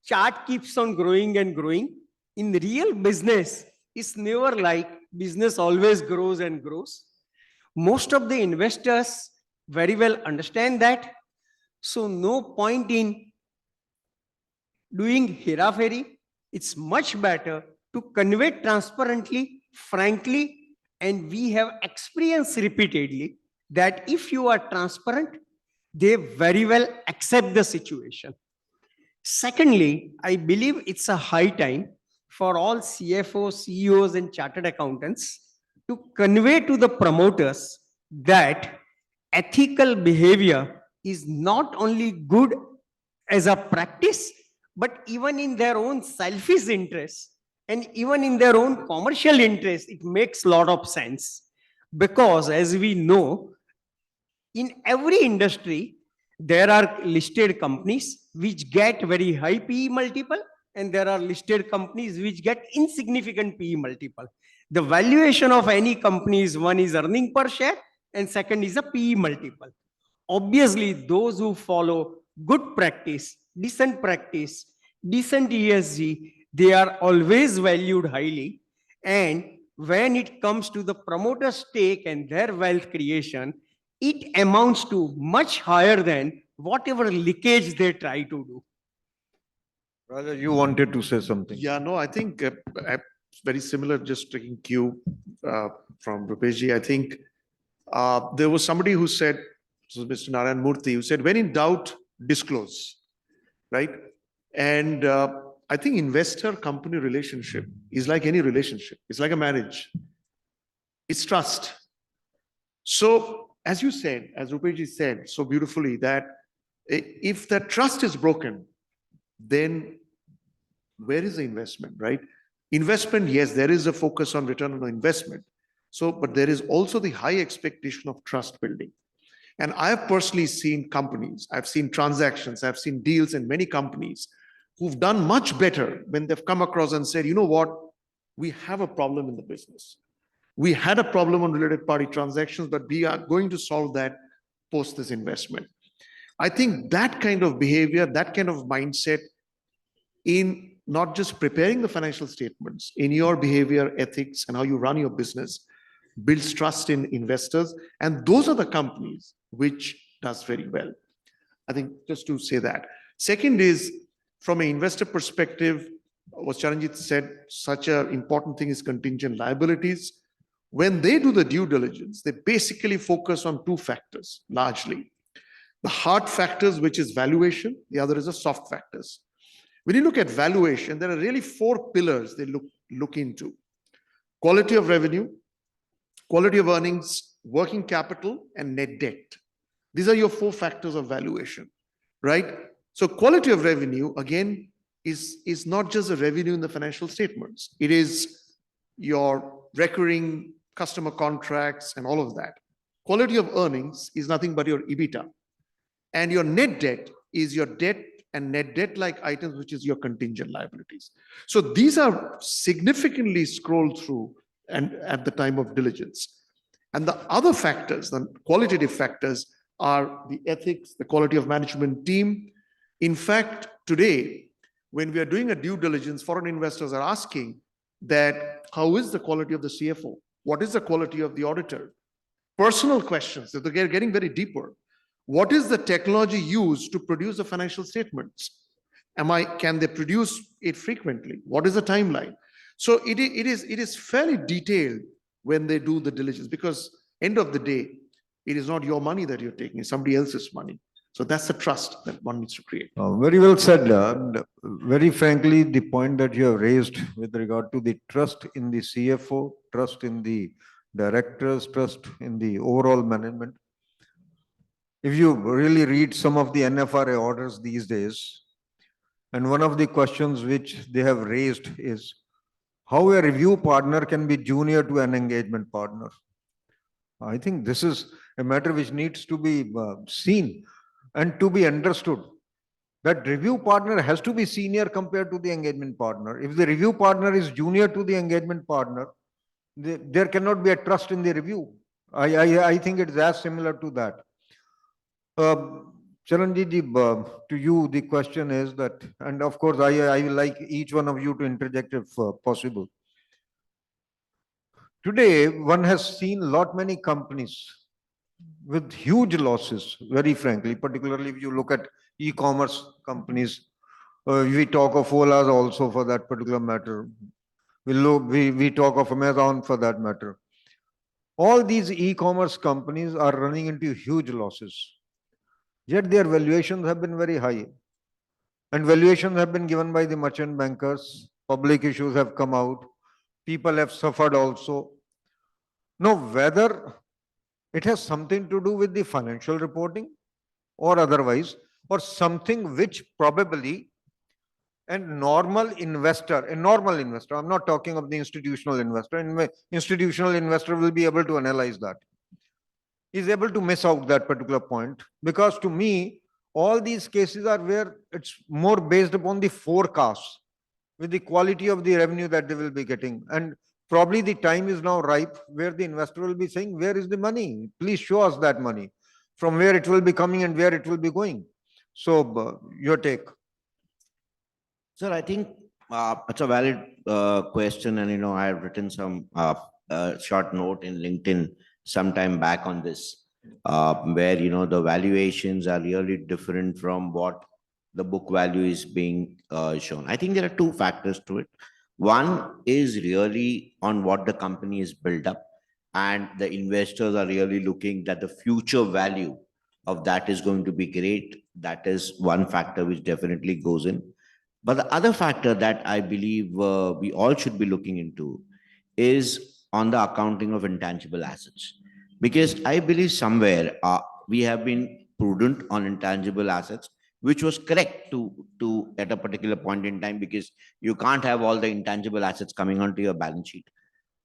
Chart keeps on growing and growing. In real business, it's never like business always grows and grows. Most of the investors very well understand that. So no point in doing hera-fairy. It's much better to convey transparently, frankly, and we have experienced repeatedly that if you are transparent, they very well accept the situation. Secondly, I believe it's a high time for all CFOs, CEOs, and chartered accountants to convey to the promoters that ethical behavior is not only good as a practice, but even in their own selfish interest and even in their own commercial interest, it makes a lot of sense. Because as we know, in every industry, there are listed companies which get very high PE multiple, and there are listed companies which get insignificant PE multiple. The valuation of any company is, one is earning per share and second is a PE multiple. Obviously, those who follow good practice, decent ESG, they are always valued highly. And when it comes to the promoter stake and their wealth creation, it amounts to much higher than whatever leakage they try to do. Raja, you wanted to say something. Yeah, no, I think very similar, just taking cue from Nrupesh. I think there was somebody who said, this was Mr. Narayan Murthy, who said, when in doubt, disclose, right? And I think investor-company relationship is like any relationship. It's like a marriage. It's trust. So, as you said, as Nrupesh said so beautifully, that if that trust is broken, then where is the investment, right? Investment, yes, there is a focus on return on investment. So, but there is also the high expectation of trust building. And I have personally seen companies, I've seen transactions, I've seen deals in many companies who've done much better when they've come across and said, you know what, we have a problem in the business. We had a problem on related party transactions, but we are going to solve that post this investment. I think that kind of behavior, that kind of mindset in not just preparing the financial statements, in your behavior, ethics, and how you run your business, builds trust in investors. And those are the companies which does very well. I think just to say that. Second is, from an investor perspective, what Charanjit said, such an important thing is contingent liabilities. When they do the due diligence, they basically focus on two factors, largely. The hard factors, which is valuation, the other is the soft factors. When you look at valuation, there are really four pillars they look into. Quality of revenue, quality of earnings, working capital, and net debt. These are your four factors of valuation, right? So quality of revenue, again, is not just the revenue in the financial statements. It is your recurring customer contracts and all of that. Quality of earnings is nothing but your EBITDA. And your net debt is your debt and net debt like items, which is your contingent liabilities. So these are significantly scrolled through and at the time of diligence. And the other factors, the qualitative factors, are the ethics, the quality of management team. In fact, today, when we are doing a due diligence, foreign investors are asking that how is the quality of the CFO? What is the quality of the auditor? Personal questions that they're getting very deeper. What is the technology used to produce the financial statements? Can they produce it frequently? What is the timeline? So it is fairly detailed when they do the diligence, because end of the day, it is not your money that you're taking, it's somebody else's money. So that's the trust that one needs to create. Very well said. And very frankly, the point that you have raised with regard to the trust in the CFO, trust in the directors, trust in the overall management. If you really read some of the NFRA orders these days, and one of the questions which they have raised is how a review partner can be junior to an engagement partner. I think this is a matter which needs to be seen and to be understood. That review partner has to be senior compared to the engagement partner. If the review partner is junior to the engagement partner, there cannot be a trust in the review. I think it's as similar to that. Charanjit ji, to you, the question is that, and of course, I will like each one of you to interject if possible. Today, one has seen many companies with huge losses, very frankly, particularly if you look at e-commerce companies. We talk of Ola also for that particular matter. We talk of Amazon for that matter. All these e-commerce companies are running into huge losses. Yet their valuations have been very high. And valuations have been given by the merchant bankers. Public issues have come out. People have suffered also. Now, whether it has something to do with the financial reporting or otherwise, or something which probably a normal investor, I'm not talking of the institutional investor, and institutional investor will be able to analyze that. Is able to miss out that particular point, because to me, all these cases are where it's more based upon the forecast with the quality of the revenue that they will be getting. And probably the time is now ripe where the investor will be saying, where is the money? Please show us that money, from where it will be coming and where it will be going. So your take. Sir, I think it's a valid question, and I have written some short note in LinkedIn some time back on this, where the valuations are really different from what the book value is being shown. I think there are two factors to it. One is really on what the company is built up, and the investors are really looking that the future value of that is going to be great. That is one factor which definitely goes in. But the other factor that I believe we all should be looking into is on the accounting of intangible assets. Because I believe somewhere we have been prudent on intangible assets, which was correct to at a particular point in time, because you can't have all the intangible assets coming onto your balance sheet.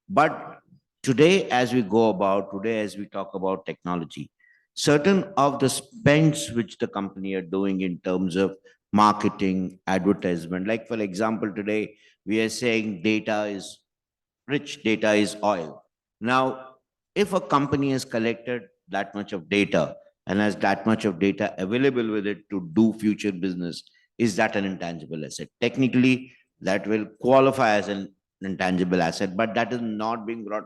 But today, as we talk about technology, certain of the spends which the company are doing in terms of marketing, advertisement, like for example, today we are saying data is rich, data is oil. Now, if a company has collected that much of data and has that much of data available with it to do future business, is that an intangible asset? Technically, that will qualify as an intangible asset, but that is not being brought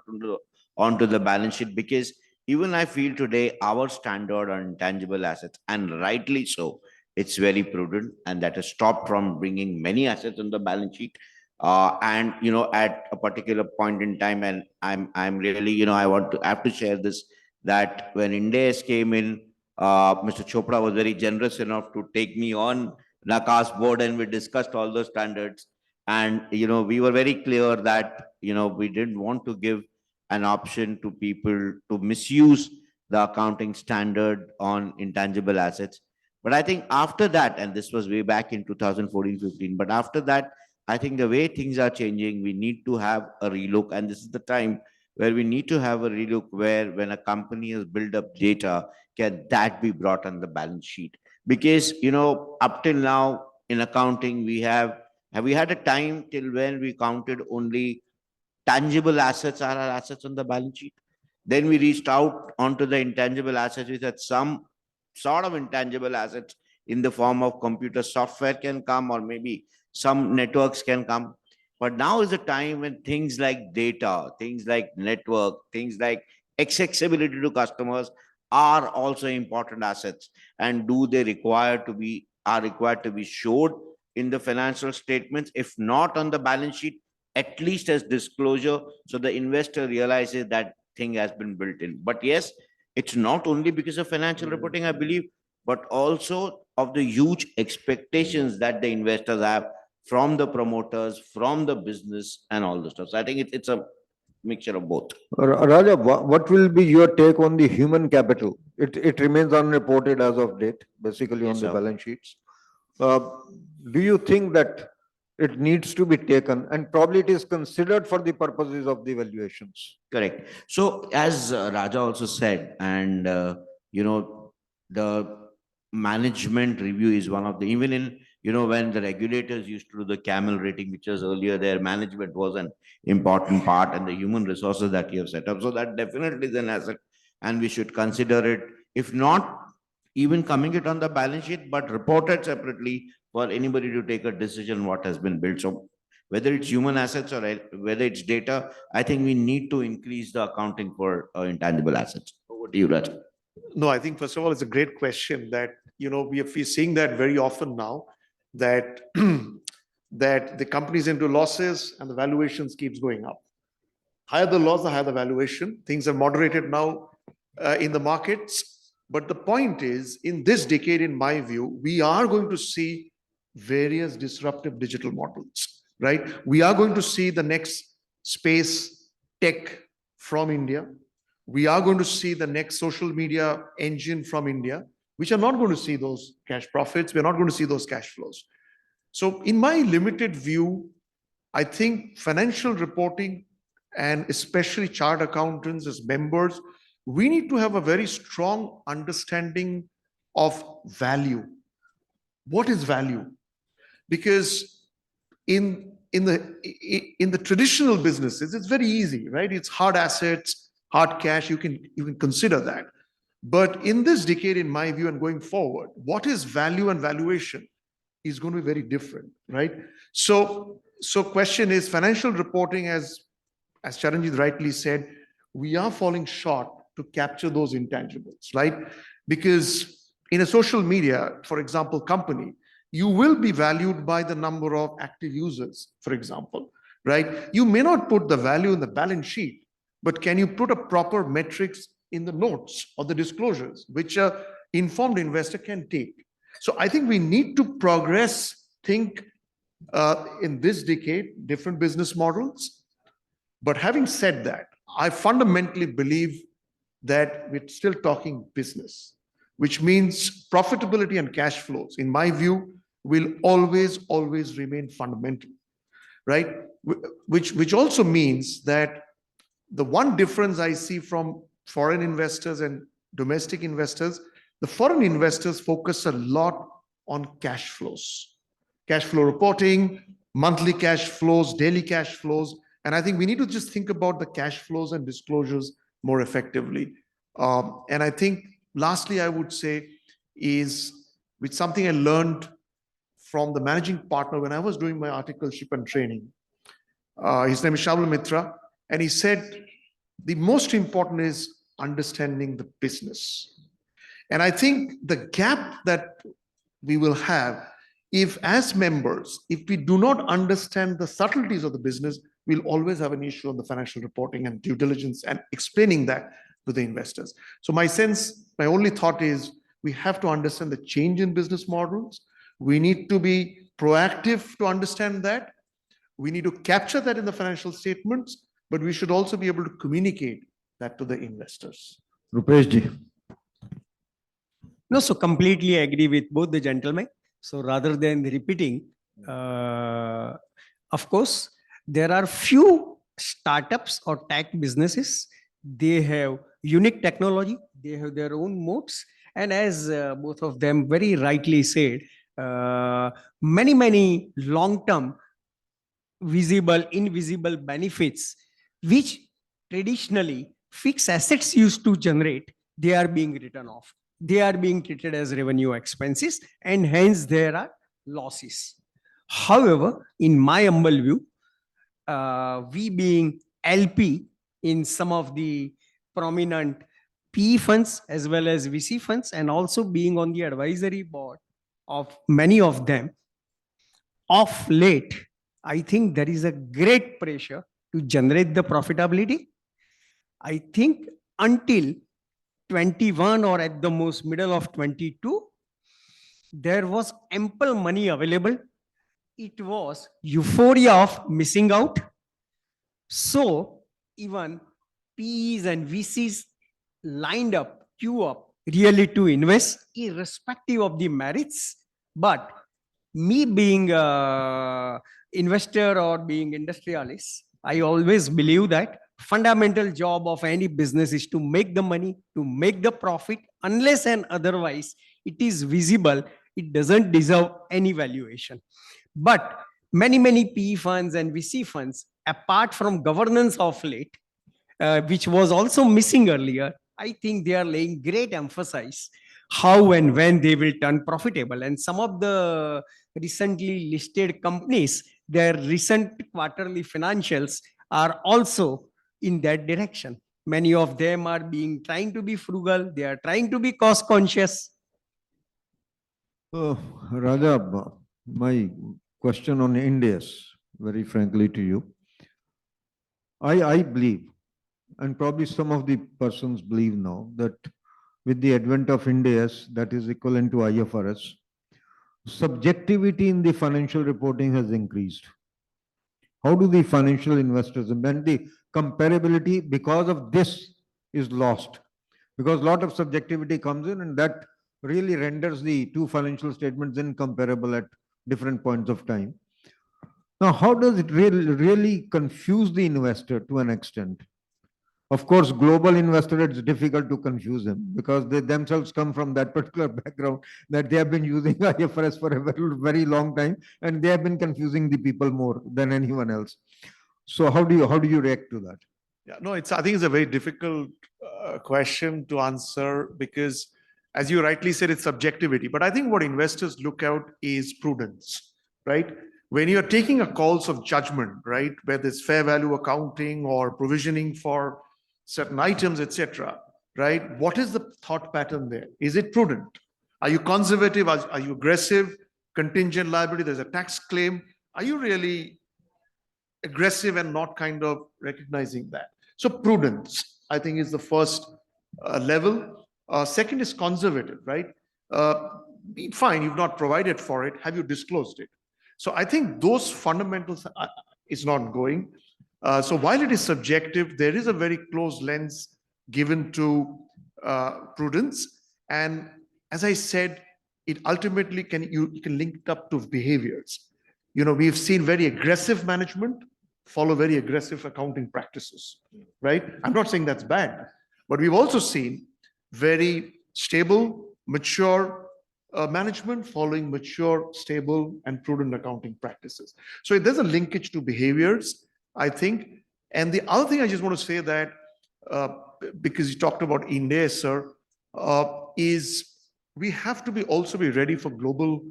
onto the balance sheet, because even I feel today our standard on intangible assets, and rightly so, it's very prudent, and that has stopped from bringing many assets on the balance sheet. And at a particular point in time, and I'm really I have to share this, that when Indians came in, Mr. Chopra was very generous enough to take me on NACA's board, and we discussed all those standards. And we were very clear that we didn't want to give an option to people to misuse the accounting standard on intangible assets. But I think after that, and this was way back in 2014-15, but after that, I think the way things are changing, we need to have a relook, and this is the time where we need to have a relook where when a company has built up data, can that be brought on the balance sheet? Because, up till now in accounting, have we had a time till when we counted only tangible assets are our assets on the balance sheet? Then we reached out onto the intangible assets. We said some sort of intangible assets in the form of computer software can come, or maybe some networks can come. But now is the time when things like data, things like network, things like accessibility to customers are also important assets. And do they are required to be showed in the financial statements, if not on the balance sheet, at least as disclosure, so the investor realizes that thing has been built in. But yes, it's not only because of financial reporting, I believe, but also of the huge expectations that the investors have from the promoters, from the business, and all the stuff. So I think it's a mixture of both. Raja, what will be your take on the human capital? It remains unreported as of date, basically on Yes, the sir. balance sheets. Do you think that it needs to be taken, and probably it is considered for the purposes of the valuations? Correct. So as Raja also said, and the management review is one of the, even in, when the regulators used to do the camel rating, which was earlier, their management was an important part, and the human resources that you have set up. So that definitely is an asset, and we should consider it, if not even coming it on the balance sheet, but reported separately for anybody to take a decision what has been built. So whether it's human assets or whether it's data, I think we need to increase the accounting for intangible assets. Over to you, Raj. No, I think first of all, it's a great question that, we're seeing that very often now, that that the company's into losses and the valuations keeps going up. Higher the loss, the higher the valuation. Things are moderated now in the markets. But the point is, in this decade, in my view, we are going to see various disruptive digital models, right? We are going to see the next space tech from India. We are going to see the next social media engine from India, which are not going to see those cash profits. We're not going to see those cash flows. So in my limited view, I think financial reporting, and especially chartered accountants as members, we need to have a very strong understanding of value. What is value? Because in the traditional businesses, it's very easy, right? It's hard assets, hard cash, you can consider that. But in this decade, in my view, and going forward, what is value and valuation is going to be very different, right? So question is, financial reporting, as Charanjit rightly said, we are falling short to capture those intangibles, right? Because in a social media, for example, company, you will be valued by the number of active users, for example, right? You may not put the value in the balance sheet, but can you put a proper metrics in the notes or the disclosures, which an informed investor can take? So I think we need to think in this decade, different business models. But having said that, I fundamentally believe that we're still talking business, which means profitability and cash flows, in my view, will always remain fundamental, right? Which also means that the one difference I see from foreign investors and domestic investors, the foreign investors focus a lot on cash flows, cash flow reporting, monthly cash flows, daily cash flows. And I think we need to just think about the cash flows and disclosures more effectively. And I think lastly, I would say is, with something I learned from the managing partner when I was doing my articleship and training. His name is Shabal Mitra. And he said, the most important is understanding the business. And I think the gap that we will have, if as members, if we do not understand the subtleties of the business, we'll always have an issue on the financial reporting and due diligence and explaining that to the investors. So my only thought is, we have to understand the change in business models. We need to be proactive to understand that. We need to capture that in the financial statements, but we should also be able to communicate that to the investors. Nrupesh ji. No, so completely agree with both the gentlemen. So rather than repeating, of course, there are few startups or tech businesses. They have unique technology, they have their own moats. And as both of them very rightly said, many long-term visible, invisible benefits, which traditionally fixed assets used to generate, they are being written off. They are being treated as revenue expenses, and hence there are losses. However, in my humble view, we being LP in some of the prominent PE funds as well as VC funds, and also being on the advisory board of many of them, of late, I think there is a great pressure to generate the profitability. I think until 21 or at the most middle of 22, there was ample money available. It was euphoria of missing out. So even PEs and VCs lined up, queue up really to invest irrespective of the merits. But me being a investor or being industrialist, I always believe that fundamental job of any business is to make the money, to make the profit. Unless and otherwise it is visible, it doesn't deserve any valuation. But many PE funds and VC funds, apart from governance of late, which was also missing earlier, I think they are laying great emphasis how and when they will turn profitable. And some of the recently listed companies, their recent quarterly financials are also in that direction. Many of them are being trying to be frugal, they are trying to be cost conscious. Raja, my question on Indies, very frankly to you. I believe, and probably some of the persons believe now, that with the advent of Indies, that is equivalent to IFRS, subjectivity in the financial reporting has increased. How do the financial investors, and then the comparability because of this is lost? Because a lot of subjectivity comes in, and that really renders the two financial statements incomparable at different points of time. Now, how does it really confuse the investor to an extent? Of course, global investor, it's difficult to confuse them because they themselves come from that particular background that they have been using IFRS for a very, very long time, and they have been confusing the people more than anyone else. So how do you react to that? Yeah, no, I think it's a very difficult question to answer because, as you rightly said, it's subjectivity. But I think what investors look out is prudence, right? When you're taking a calls of judgment, right, whether it's fair value accounting or provisioning for certain items, etc., right? What is the thought pattern there? Is it prudent? Are you conservative? Are you aggressive? Contingent liability, there's a tax claim. Are you really aggressive and not kind of recognizing that? So prudence, I think, is the first level. Second is conservative, right? Fine, you've not provided for it. Have you disclosed it? So I think those fundamentals is not going. So while it is subjective, there is a very close lens given to prudence. And as I said, it ultimately you can link it up to behaviors. You know, we've seen very aggressive management follow very aggressive accounting practices, right? I'm not saying that's bad, but we've also seen very stable, mature management following mature, stable, and prudent accounting practices. So there's a linkage to behaviors, I think. And the other thing I just want to say that, because you talked about India, sir, is we have to also be ready for global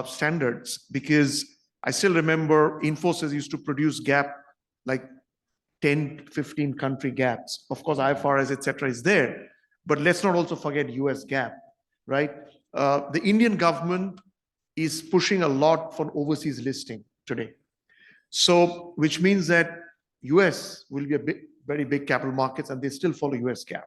standards, because I still remember Infosys used to produce GAAP like 10, 15 country gaps. Of course, IFRS, etc. is there, but let's not also forget US GAAP, right? The Indian government is pushing a lot for overseas listing today. So, which means that US will be a very big capital markets, and they still follow US GAAP.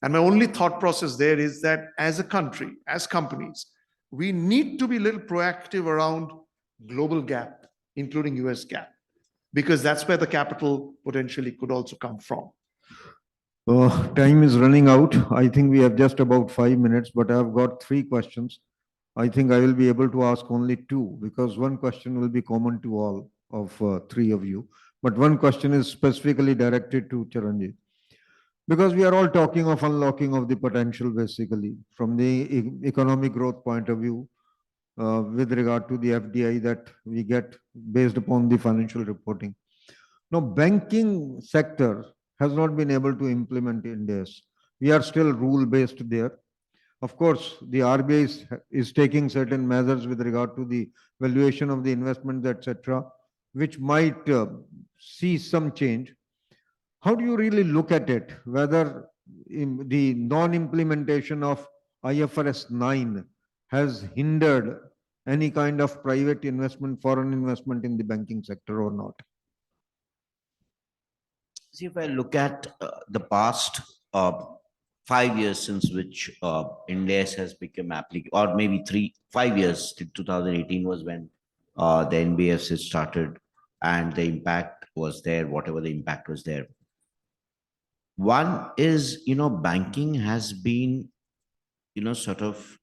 And my only thought process there is that as a country, as companies, we need to be a little proactive around global GAAP, including US GAAP, because that's where the capital potentially could also come from. Time is running out. I think we have just about 5 minutes, but I've got 3 questions. I think I will be able to ask only 2, because one question will be common to all of 3 of you. But one question is specifically directed to Charanjit. Because we are all talking of unlocking of the potential basically from the economic growth point of view with regard to the FDI that we get based upon the financial reporting. Now, banking sector has not been able to implement India's. We are still rule-based there. Of course, the RBI is taking certain measures with regard to the valuation of the investments, etc., which might see some change. How do you really look at it? Whether the non-implementation of IFRS 9 has hindered any kind of private investment, foreign investment in the banking sector or not? See, if I look at the past 5 years since which India has become applicable, or maybe 5 years, till 2018 was when the NBFC started and the impact was there, whatever the impact was there. One is, banking has been, sort of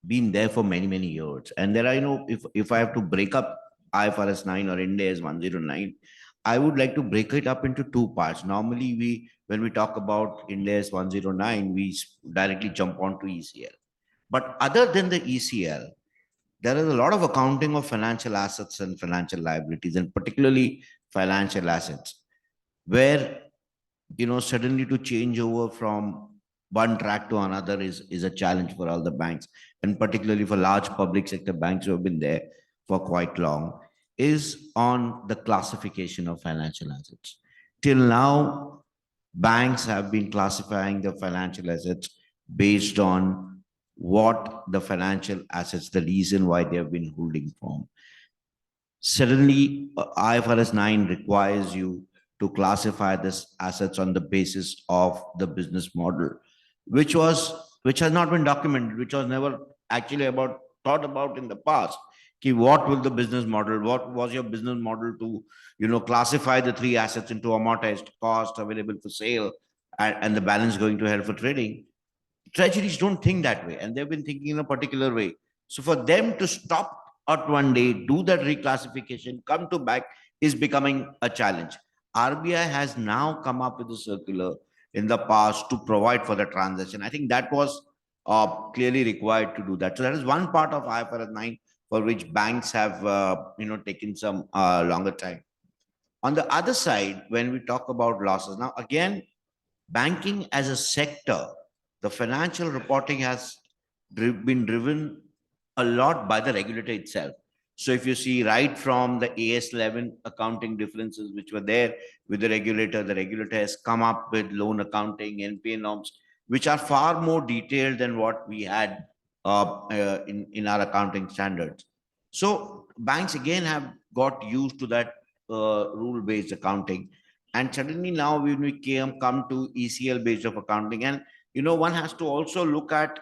been there for many, many years. And there are, if I have to break up IFRS 9 or Ind AS 109, I would like to break it up into two parts. Normally, when we talk about Ind AS 109, we directly jump onto ECL. But other than the ECL, there is a lot of accounting of financial assets and financial liabilities, and particularly financial assets, where suddenly to change over from one track to another is a challenge for all the banks, and particularly for large public sector banks who have been there for quite long, is on the classification of financial assets. Till now, banks have been classifying the financial assets based on what the financial assets, the reason why they have been holding from. Suddenly, IFRS 9 requires you to classify this assets on the basis of the business model, which has not been documented, which was never actually thought about in the past. What will the business model? What was your business model to classify the three assets into amortized cost, available for sale, and the balance going to held for trading? Treasuries don't think that way, and they've been thinking in a particular way. So for them to stop at one day, do that reclassification, come to back, is becoming a challenge. RBI has now come up with a circular in the past to provide for the transaction. I think that was clearly required to do that. So that is one part of IFRS 9 for which banks have taken some longer time. On the other side, when we talk about losses, now again, banking as a sector, the financial reporting has been driven a lot by the regulator itself. So if you see right from the AS11 accounting differences which were there with the regulator has come up with loan accounting, NPA norms, which are far more detailed than what we had in our accounting standards. So banks again have got used to that rule-based accounting. And suddenly now when we come to ECL based of accounting, and one has to also look at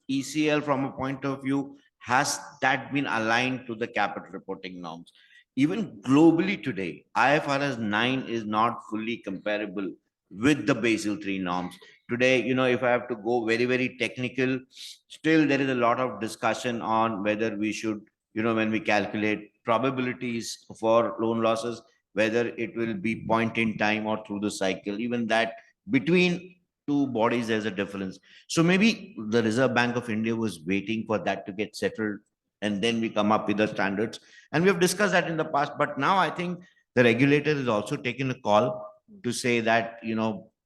ECL from a point of view, has that been aligned to the capital reporting norms? Even globally today, IFRS 9 is not fully comparable with the Basel III norms. Today, if I have to go very, very technical, still there is a lot of discussion on whether we should, when we calculate probabilities for loan losses, whether it will be point in time or through the cycle. Even that between two bodies, there's a difference. So maybe the Reserve Bank of India was waiting for that to get settled, and then we come up with the standards. And we have discussed that in the past, but now I think the regulator has also taken a call to say that,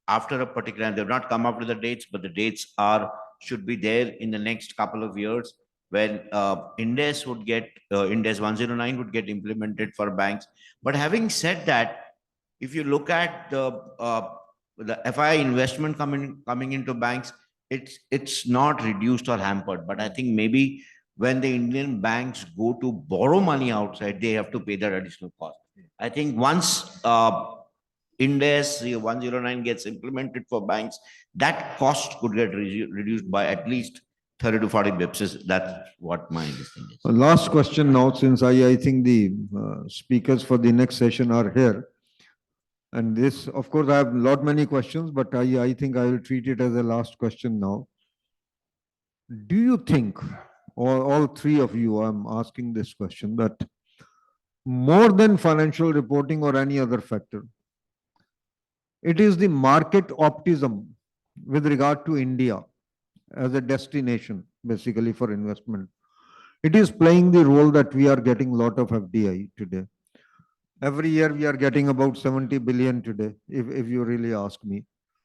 after a particular, they've not come up with the dates, but the dates should be there in the next couple of years when Ind AS 109 would get implemented for banks. But having said that, if you look at the FI investment coming into banks, it's not reduced or hampered. But I think maybe when the Indian banks go to borrow money outside, they have to pay that additional cost. I think once Ind AS 109 gets implemented for banks, that cost could get reduced by at least 30 to 40 bips. That's what my understanding is. Last question now, since I think the speakers for the next session are here. And this, of course, I have many questions, but I think I will treat it as a last question now. Do you think, all three of you, I'm asking this question, that more than financial reporting or any other factor. It is the market optimism with regard to India as a destination, basically for investment. It is playing the role that we are getting a lot of FDI today. Every year we are getting about 70 billion today, if you really ask me.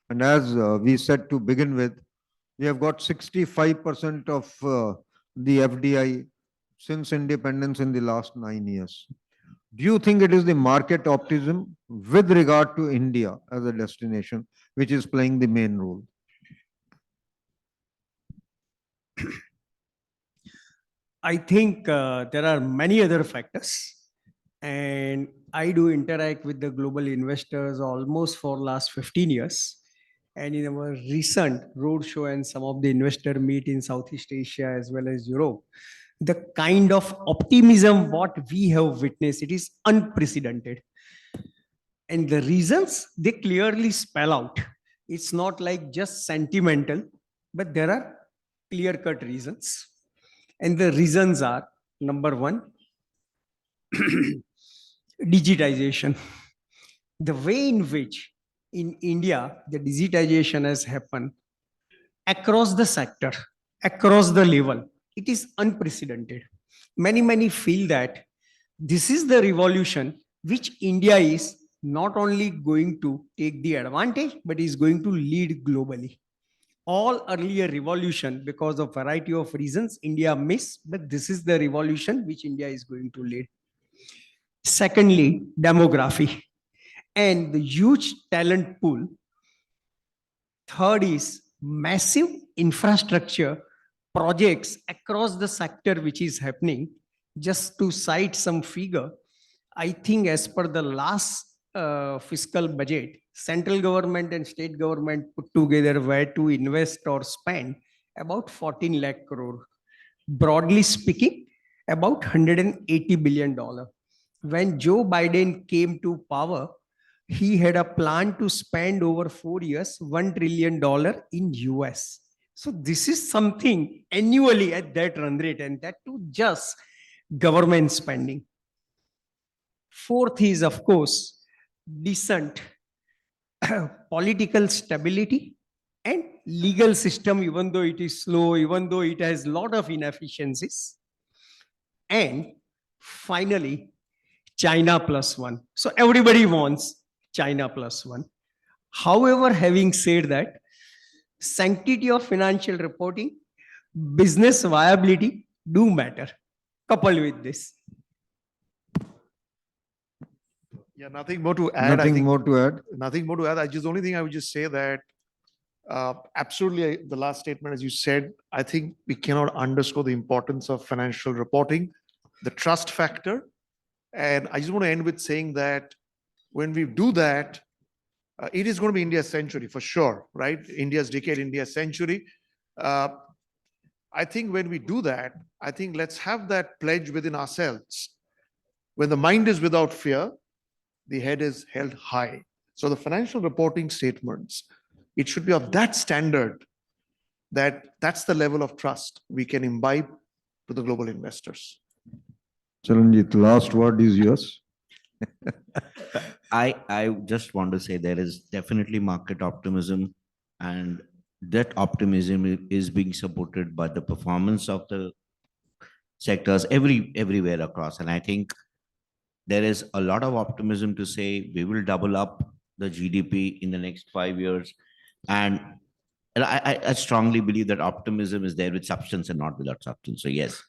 And as we said to begin with, we have got 65% of the FDI since independence in the last 9 years. Do you think it is the market optimism with regard to India as a destination, which is playing the main role? I think there are many other factors, and I do interact with the global investors almost for last 15 years. And in our recent roadshow and some of the investor meet in Southeast Asia as well as Europe, the kind of optimism what we have witnessed, it is unprecedented. And the reasons they clearly spell out. It's not like just sentimental, but there are clear-cut reasons. And the reasons are, number one, digitization. The way in which in India, the digitization has happened across the sector, across the level, it is unprecedented. Many feel that this is the revolution which India is not only going to take the advantage, but is going to lead globally. All earlier revolution, because of variety of reasons, India missed, but this is the revolution which India is going to lead. Secondly, demography and the huge talent pool. Third is massive infrastructure projects across the sector which is happening. Just to cite some figure, I think as per the last fiscal budget, central government and state government put together were to invest or spend about 14 lakh crore. Broadly speaking, about $180 billion. When Joe Biden came to power, he had a plan to spend over 4 years, $1 trillion in US. So this is something annually at that run rate, and that too just government spending. Fourth is, of course, decent political stability and legal system, even though it is slow, even though it has a lot of inefficiencies. And finally, China plus one. So everybody wants China plus one. However, having said that, sanctity of financial reporting, business viability do matter. Coupled with this. Yeah, nothing more to add. Nothing more to add. Nothing more to add. The only thing I would just say that absolutely the last statement, as you said, I think we cannot underscore the importance of financial reporting, the trust factor. And I just want to end with saying that when we do that, it is going to be India's century for sure, right? India's decade, India's century. I think when we do that, I think let's have that pledge within ourselves. When the mind is without fear, the head is held high. So the financial reporting statements, it should be of that standard that's the level of trust we can imbibe to the global investors. Charanjit, last word is yours. I just want to say there is definitely market optimism, and that optimism is being supported by the performance of the sectors everywhere across. And I think there is a lot of optimism to say we will double up the GDP in the next 5 years. And I strongly believe that optimism is there with substance and not without substance. So yes.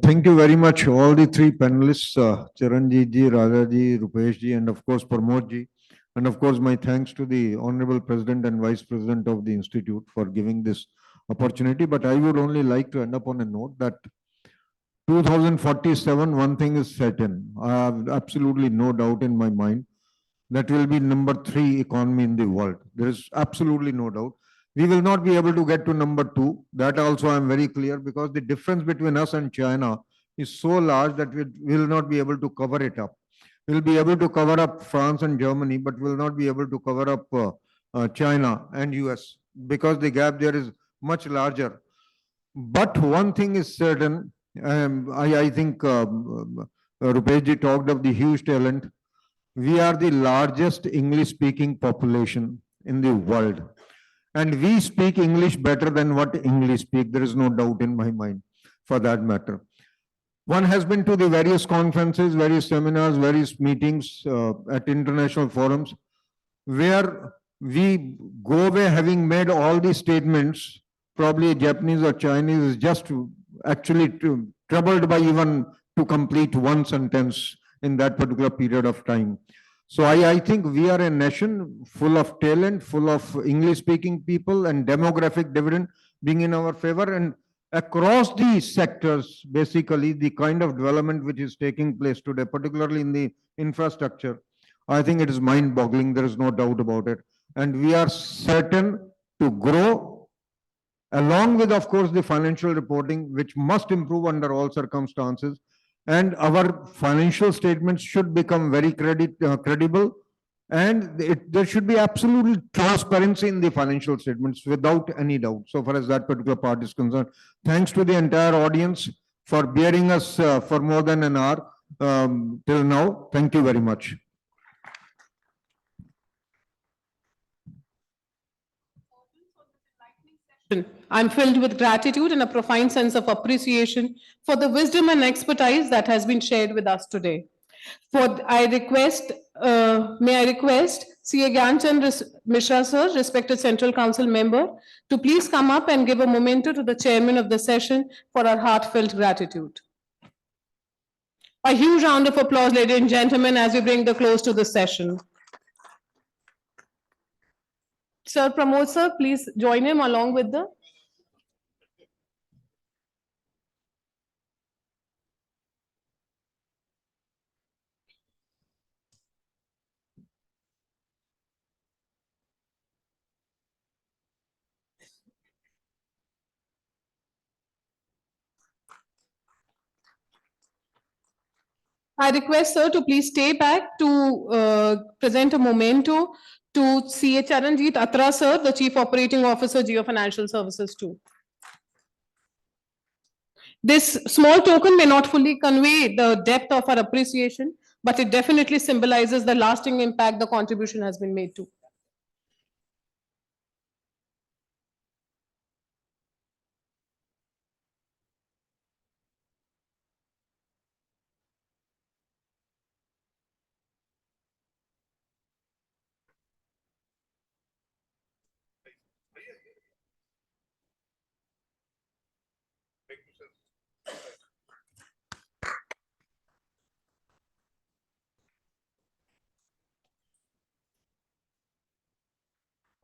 Thank you very much, all the three panelists, Charanjit ji, Raja ji, Nrupesh ji, and of course Pramod ji. And of course, my thanks to the Honorable President and Vice President of the Institute for giving this opportunity. But I would only like to end up on a note that 2047, one thing is certain. I have absolutely no doubt in my mind that will be number 3 economy in the world. There is absolutely no doubt. We will not be able to get to number 2. That also I am very clear, because the difference between us and China is so large that we will not be able to cover it up. We'll be able to cover up France and Germany, but will not be able to cover up China and US, because the gap there is much larger. But one thing is certain, I think Rupesh ji talked of the huge talent. We are the largest English speaking population in the world. And we speak English better than what English speak. There is no doubt in my mind for that matter. One has been to the various conferences, various seminars, various meetings at international forums where we go away having made all these statements. Probably Japanese or Chinese is just actually troubled by even to complete one sentence in that particular period of time. So I think we are a nation full of talent, full of English speaking people, and demographic dividend being in our favor. And across these sectors, basically the kind of development which is taking place today, particularly in the infrastructure, I think it is mind boggling. There is no doubt about it. And we are certain to grow along with, of course, the financial reporting, which must improve under all circumstances. And our financial statements should become very credible. And there should be absolute transparency in the financial statements without any doubt, so far as that particular part is concerned. Thanks to the entire audience for bearing us for more than an hour till now. Thank you very much. I'm filled with gratitude and a profound sense of appreciation for the wisdom and expertise that has been shared with us today. May I request CA Gyanchand Mishra sir, respected Central Council member, to please come up and give a memento to the chairman of the session for our heartfelt gratitude. A huge round of applause, ladies and gentlemen, as we bring the close to the session. Sir Pramod sir, please join him along with the I request sir to please stay back to present a memento to CA Charanjit Attra sir, the Chief Operating Officer, Jio Financial Services too. This small token may not fully convey the depth of our appreciation, but it definitely symbolizes the lasting impact the contribution has been made to.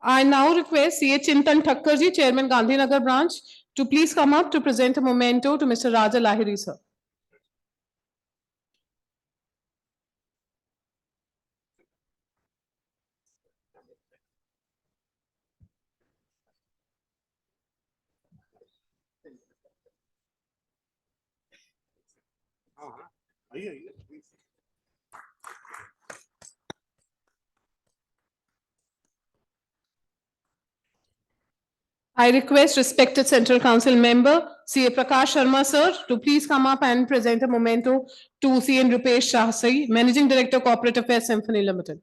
I now request CA Chintan Thakkarji, Chairman Gandhinagar Branch, to please come up to present a memento to Mr. Raja Lahiri sir. I request respected Central Council member, CA Prakash Sharma sir, to please come up and present a memento to CA Nrupesh Shah, Managing Director, Corporate Affairs, Symphony Ltd.